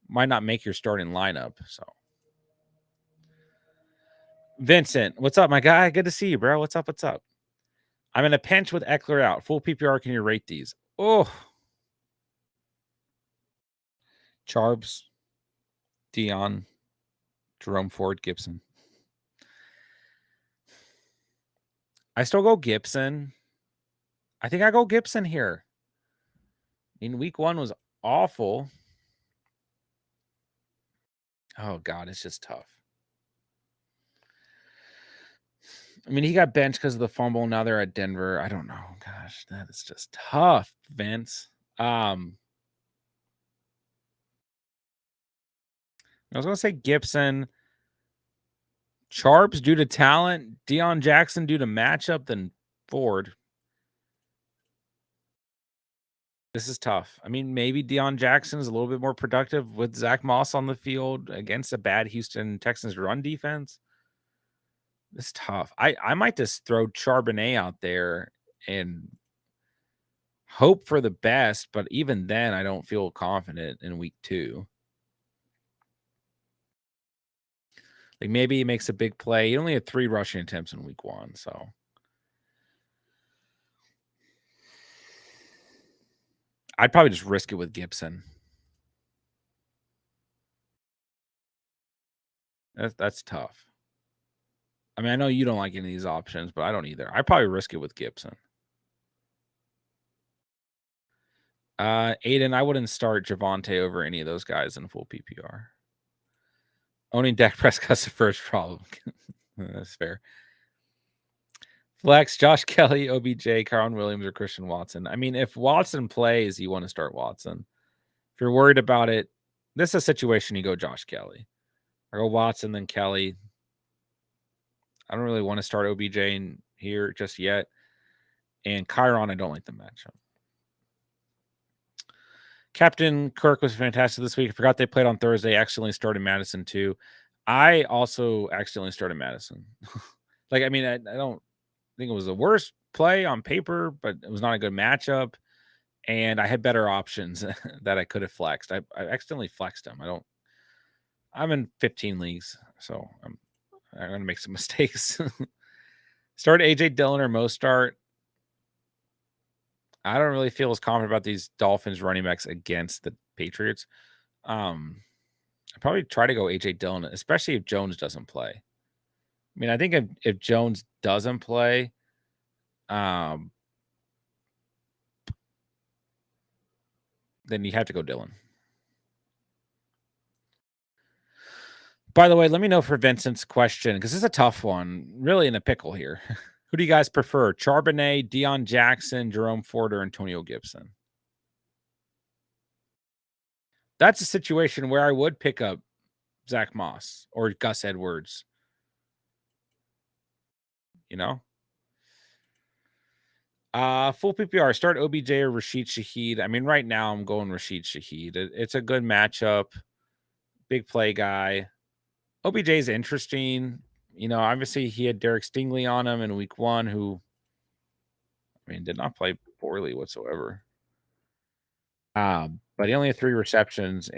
might not make your starting lineup. So, Vincent, what's up, my guy? Good to see you, bro. What's up? What's up? I'm in a pinch with Eckler out. Full PPR. Can you rate these? Oh, Charbs, Dion, Jerome Ford, Gibson. I still go Gibson. I think I go Gibson here. I mean, week 1 was awful. Oh, God, it's just tough. I mean, he got benched because of the fumble. Now they're at Denver. I don't know. Gosh, that is just tough, Vince. I was going to say Gibson. Sharps due to talent. Deion Jackson due to matchup. Then Ford. This is tough. I mean, maybe Deion Jackson is a little bit more productive with Zach Moss on the field against a bad Houston Texans run defense. It's tough. I might just throw Charbonnet out there and hope for the best, but even then, I don't feel confident in week 2. Like maybe he makes a big play. He only had 3 rushing attempts in week 1, so I'd probably just risk it with Gibson. That's tough. I mean, I know you don't like any of these options, but I don't either. I'd probably risk it with Gibson. Aiden, I wouldn't start Javonte over any of those guys in full PPR. Owning Dak Prescott's the first problem. That's fair. Flex, Josh Kelly, OBJ, Kyron Williams, or Christian Watson. I mean, if Watson plays, you want to start Watson. If you're worried about it, this is a situation you go Josh Kelly. I go Watson, then Kelly. I don't really want to start OBJ in here just yet. And Kyron, I don't like the matchup. Captain Kirk was fantastic this week. I forgot they played on Thursday. Accidentally started Madison too. I also accidentally started Madison. Like, I mean, I don't think it was the worst play on paper, but it was not a good matchup. And I had better options that I could have flexed. I accidentally flexed them. I'm in 15 leagues, so I'm going to make some mistakes. Start AJ Dillon or Mostart. I don't really feel as confident about these Dolphins running backs against the Patriots. I probably try to go AJ Dillon, especially if Jones doesn't play. I mean, I think if Jones doesn't play, then you have to go Dillon. By the way, let me know for Vincent's question, because this is a tough one, really in a pickle here. Who do you guys prefer? Charbonnet, Deion Jackson, Jerome Ford, or Antonio Gibson? That's a situation where I would pick up Zach Moss or Gus Edwards. You know? Full PPR. Start OBJ or Rashid Shaheed. I mean, right now I'm going Rashid Shaheed. It's a good matchup. Big play guy. OBJ is interesting. You know, obviously he had Derek Stingley on him in week 1, who, I mean, did not play poorly whatsoever. But he only had 2 receptions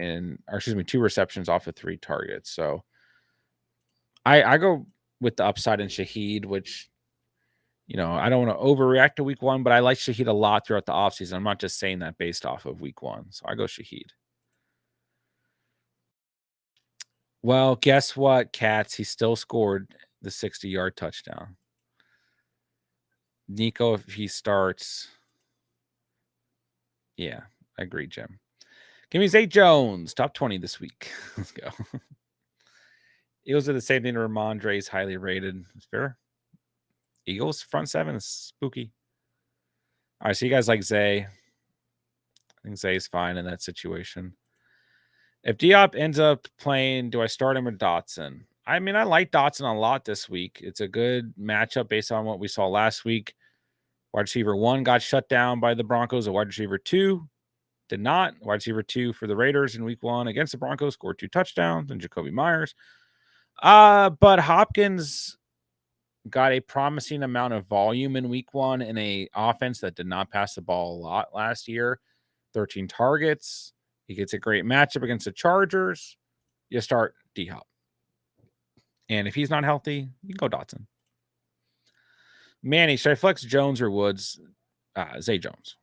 off of 3 targets. So I go with the upside in Shaheed, which, you know, I don't want to overreact to week 1, but I like Shaheed a lot throughout the offseason. I'm not just saying that based off of week 1. So I go Shaheed. Well, guess what, Cats? He still scored the 60-yard touchdown. Nico, if he starts. Yeah, I agree, Jim. Give me Zay Jones, top 20 this week. Let's go. Eagles are the same thing to Ramondre is highly rated. It's fair. Eagles front 7 is spooky. All right, so you guys like Zay. I think Zay is fine in that situation. If Diop ends up playing, do I start him or Dotson? I mean, I like Dotson a lot this week. It's a good matchup based on what we saw last week. Wide receiver 1 got shut down by the Broncos. A wide receiver 2 did not. Wide receiver 2 for the Raiders in week 1 against the Broncos scored 2 touchdowns and Jacoby Myers. But Hopkins got a promising amount of volume in week 1 in a offense that did not pass the ball a lot last year. 13 targets. He gets a great matchup against the Chargers. You start D-Hop. And if he's not healthy, you can go Dotson. Manny, should I flex Jones or Woods? Zay Jones.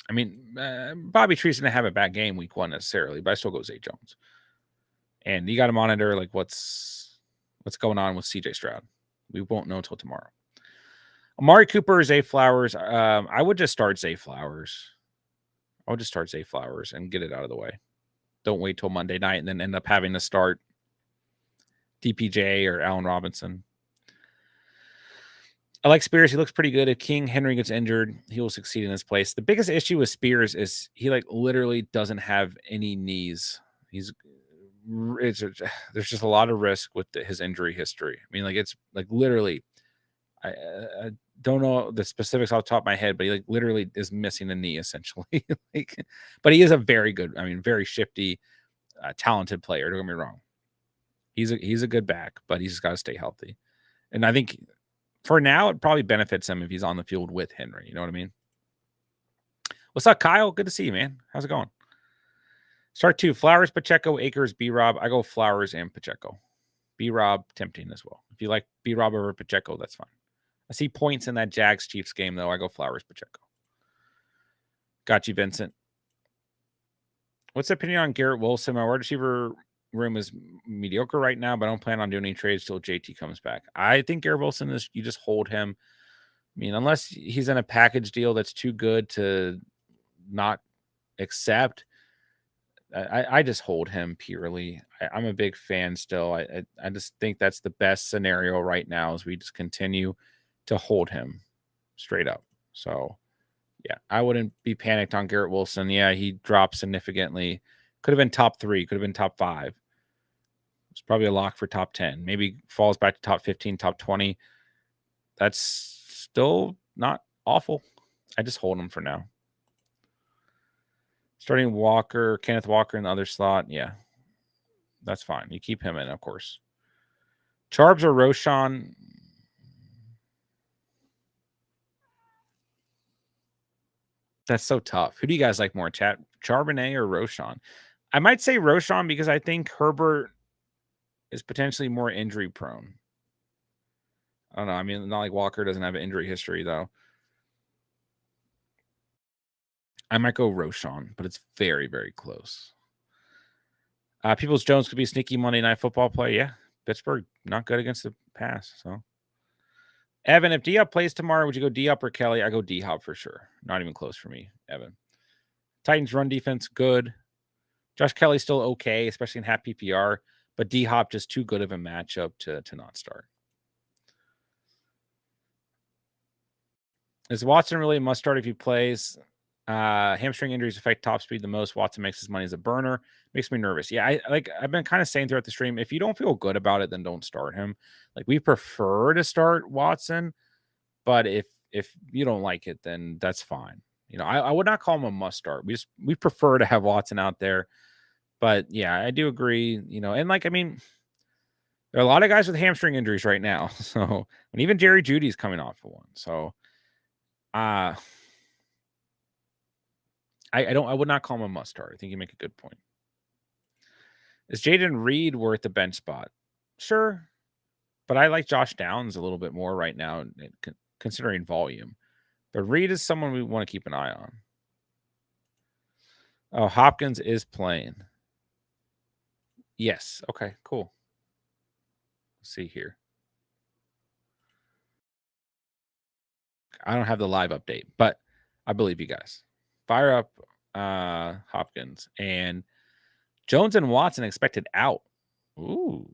I mean, Bobby Tree's going to have a bad game week 1 necessarily, but I still go Zay Jones. And you got to monitor like what's going on with CJ Stroud. We won't know until tomorrow. Amari Cooper, Zay Flowers. I would just start Zay Flowers. I would just start Zay Flowers and get it out of the way. Don't wait till Monday night and then end up having to start DPJ or Allen Robinson. I like Spears. He looks pretty good. If King Henry gets injured, he will succeed in his place. The biggest issue with Spears is he like literally doesn't have any knees. There's just a lot of risk with his injury history. I mean, like it's like literally, I don't know the specifics off the top of my head, but he like literally is missing a knee essentially. But he is a very good, I mean, very shifty, talented player. Don't get me wrong. He's a good back, but he's just got to stay healthy. And I think for now, it probably benefits him if he's on the field with Henry. You know what I mean? What's up, Kyle? Good to see you, man. How's it going? Start 2. Flowers, Pacheco, Akers, B-Rob. I go Flowers and Pacheco. B-Rob, tempting as well. If you like B-Rob over Pacheco, that's fine. I see points in that Jags-Chiefs game, though. I go Flowers, Pacheco. Got you, Vincent. What's the opinion on Garrett Wilson? My wide receiver room is mediocre right now, but I don't plan on doing any trades till JT comes back. I think Garrett Wilson is, you just hold him. I mean, unless he's in a package deal that's too good to not accept, I just hold him purely. I'm a big fan still. I just think that's the best scenario right now is we just continue to hold him straight up. So, yeah, I wouldn't be panicked on Garrett Wilson. Yeah, he dropped significantly. Could have been top 3, could have been top 5. It's probably a lock for top 10. Maybe falls back to top 15, top 20. That's still not awful. I just hold him for now. Starting Walker, Kenneth Walker in the other slot. Yeah, that's fine. You keep him in, of course. Charbs or Roshan? That's so tough. Who do you guys like more, chat? Charbonnet or Roshan? I might say Roshan because I think Herbert is potentially more injury prone. I don't know. I mean, not like Walker doesn't have an injury history, though. I might go Roshan, but it's very, very close. Peoples Jones could be a sneaky Monday Night Football play. Yeah, Pittsburgh not good against the pass. So, Evan, if D-Hop plays tomorrow, would you go D-Hop or Kelly? I go D-Hop for sure. Not even close for me, Evan. Titans run defense good. Josh Kelly's still okay, especially in half PPR, but D-Hop just too good of a matchup to not start. Is Watson really a must start if he plays? Hamstring injuries affect top speed the most. Watson makes his money as a burner. Makes me nervous. Yeah, I've been kind of saying throughout the stream, if you don't feel good about it, then don't start him. Like we prefer to start Watson, but if you don't like it, then that's fine. You know, I would not call him a must start. We prefer to have Watson out there. But yeah, I do agree, you know, and like I mean, there are a lot of guys with hamstring injuries right now. So and even Jerry Judy's coming off of one. So I would not call him a must start. I think you make a good point. Is Jaden Reed worth the bench spot? Sure. But I like Josh Downs a little bit more right now, considering volume. But Reed is someone we want to keep an eye on. Oh, Hopkins is playing. Yes. Okay, cool. Let's see here. I don't have the live update, but I believe you guys. Fire up Hopkins and Jones and Watson expected out. Ooh.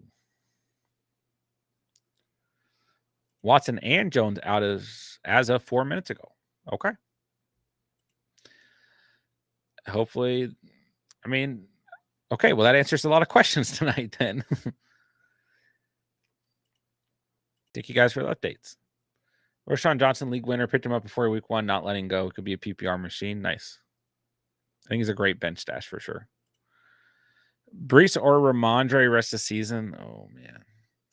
Watson and Jones out as of 4 minutes ago. Okay. Hopefully, I mean, okay, well, that answers a lot of questions tonight then. Thank you guys for the updates. Rashawn Johnson, league winner, picked him up before week 1, not letting go. It could be a PPR machine. Nice. I think he's a great bench stash for sure. Brees or Ramondre rest of the season. Oh, man.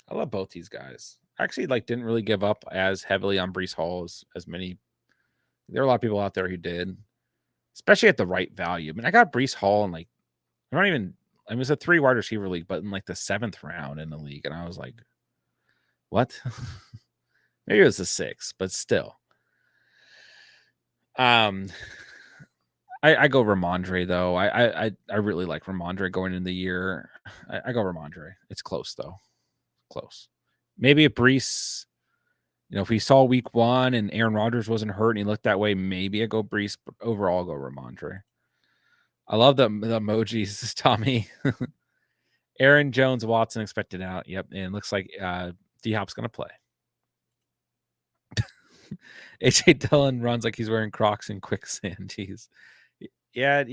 I love both these guys. actually didn't really give up as heavily on Breece Hall as many. There are a lot of people out there who did, especially at the right value. I mean, I got Breece Hall and I don't even. I mean, it's a 3 wide receiver league, but in the 7th round in the league, and I was like, what? Maybe it was the 6th, but still. I go Ramondre though. I really like Ramondre going into the year. I go Ramondre. It's close though. Close. Maybe if Breece, if we saw week 1 and Aaron Rodgers wasn't hurt and he looked that way, maybe I go Breece, but overall I'll go Ramondre. I love the emojis, Tommy. Aaron Jones, Watson expected out. Yep. And it looks like D-Hop's going to play. AJ Dillon runs like he's wearing Crocs in quicksand. Jeez. Yeah,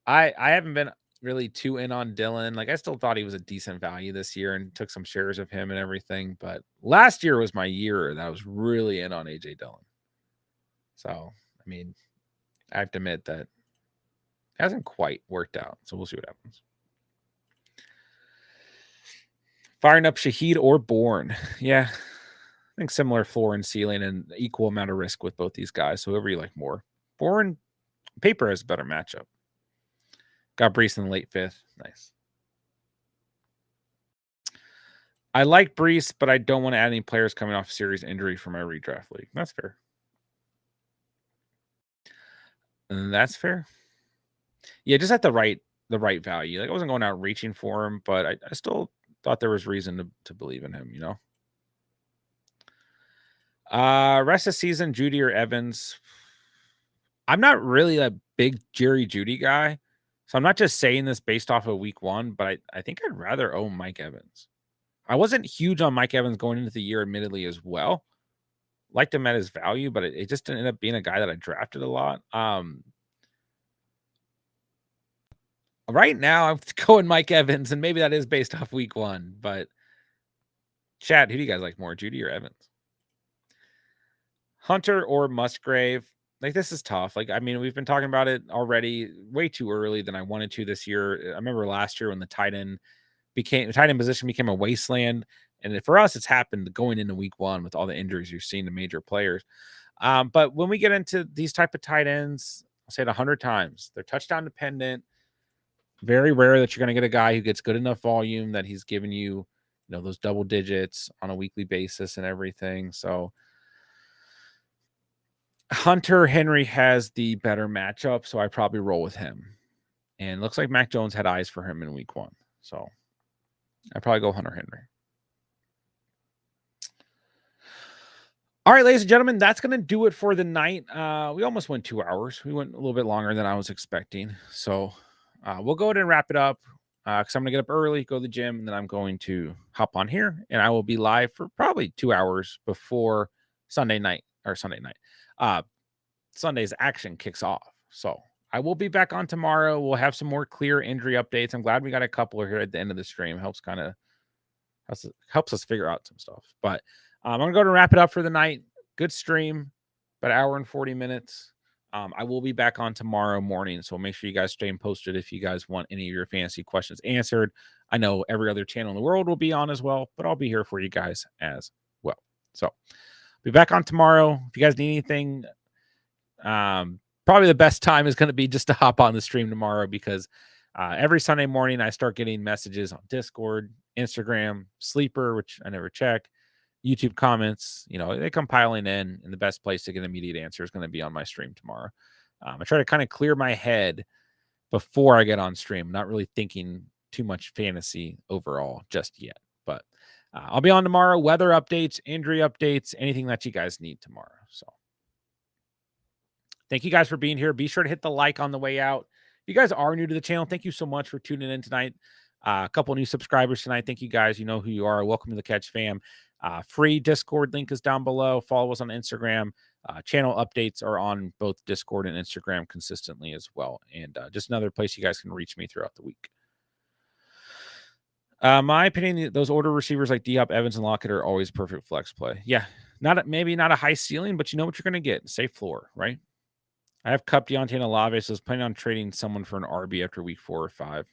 I haven't been really too in on Dillon. I still thought he was a decent value this year and took some shares of him and everything. But last year was my year that I was really in on AJ Dillon. So, I mean, I have to admit that hasn't quite worked out. So we'll see what happens. Firing up Shaheed or Bourne. Yeah. I think similar floor and ceiling and equal amount of risk with both these guys. So whoever you like more. Bourne, paper has a better matchup. Got Breece in the late 5th. Nice. I like Breece, but I don't want to add any players coming off serious injury for my redraft league. That's fair. And that's fair. Yeah, just at the right value. I wasn't going out reaching for him, but I still thought there was reason to believe in him, Rest of the season, Judy or Evans. I'm not really a big Jerry Judy guy. So I'm not just saying this based off of week 1, but I think I'd rather own Mike Evans. I wasn't huge on Mike Evans going into the year, admittedly, as well. Liked him at his value, but it just ended up being a guy that I drafted a lot. Right now, I'm going Mike Evans, and maybe that is based off week 1. But Chad, who do you guys like more, Judy or Evans? Hunter or Musgrave? This is tough. I mean, we've been talking about it already way too early than I wanted to this year. I remember last year when the tight end position became a wasteland. And for us, it's happened going into week 1 with all the injuries you've seen to major players. But when we get into these type of tight ends, I'll say it 100 times, they're touchdown dependent. Very rare that you're going to get a guy who gets good enough volume that he's giving you, those double digits on a weekly basis and everything. So Hunter Henry has the better matchup, so I probably roll with him. And it looks like Mac Jones had eyes for him in week 1. So I'd probably go Hunter Henry. All right, ladies and gentlemen, that's going to do it for the night. We almost went 2 hours. We went a little bit longer than I was expecting. So we'll go ahead and wrap it up because I'm going to get up early, go to the gym, and then I'm going to hop on here. And I will be live for probably 2 hours before Sunday's action kicks off. So I will be back on tomorrow. We'll have some more clear injury updates. I'm glad we got a couple here at the end of the stream. Helps us figure out some stuff. But I'm going to go to wrap it up for the night. Good stream, about an hour and 40 minutes. I will be back on tomorrow morning, so make sure you guys stay posted if you guys want any of your fantasy questions answered. I know every other channel in the world will be on as well, but I'll be here for you guys as well. So be back on tomorrow. If you guys need anything, probably the best time is going to be just to hop on the stream tomorrow because every Sunday morning I start getting messages on Discord, Instagram, Sleeper, which I never check, YouTube comments. They come piling in, and the best place to get an immediate answer is going to be on my stream tomorrow. I try to kind of clear my head before I get on stream, not really thinking too much fantasy overall just yet. But I'll be on tomorrow. Weather updates, injury updates, anything that you guys need tomorrow. So thank you guys for being here. Be sure to hit the like on the way out. If you guys are new to the channel, thank you so much for tuning in tonight. A couple new subscribers tonight. Thank you guys. You know who you are. Welcome to the Catch fam. Free Discord link is down below. Follow us on Instagram. Channel updates are on both Discord and Instagram consistently as well. And just another place you guys can reach me throughout the week. My opinion, those older receivers like D-Hop, Evans, and Lockett are always perfect flex play. Yeah, maybe not a high ceiling, but you know what you're going to get. Safe floor, right? I have Cup, Deontay, and Olave, so I was planning on trading someone for an RB after week 4 or 5.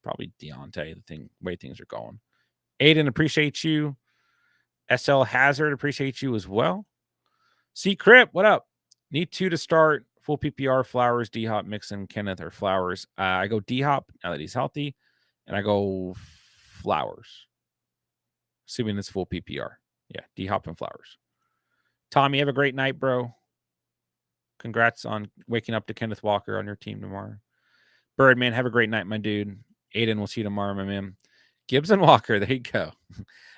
Probably Deontay, way things are going. Aiden, appreciate you. SL Hazard, appreciate you as well. C Crip, what up? Need 2 to start. Full PPR, Flowers, D-Hop, Mixon, Kenneth, or Flowers. I go D-Hop now that he's healthy, and I go Flowers, assuming it's full PPR. Yeah, D-Hop and Flowers. Tommy, have a great night, bro. Congrats on waking up to Kenneth Walker on your team tomorrow. Birdman, have a great night, my dude. Aiden, we'll see you tomorrow, my man. Gibbs and Walker, there you go.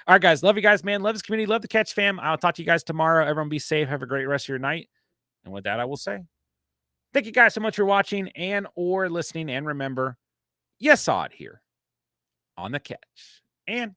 All right, guys. Love you guys, man. Love this community. Love the Catch fam. I'll talk to you guys tomorrow. Everyone be safe. Have a great rest of your night. And with that, I will say, thank you guys so much for watching and or listening. And remember, you saw it here on the Catch. And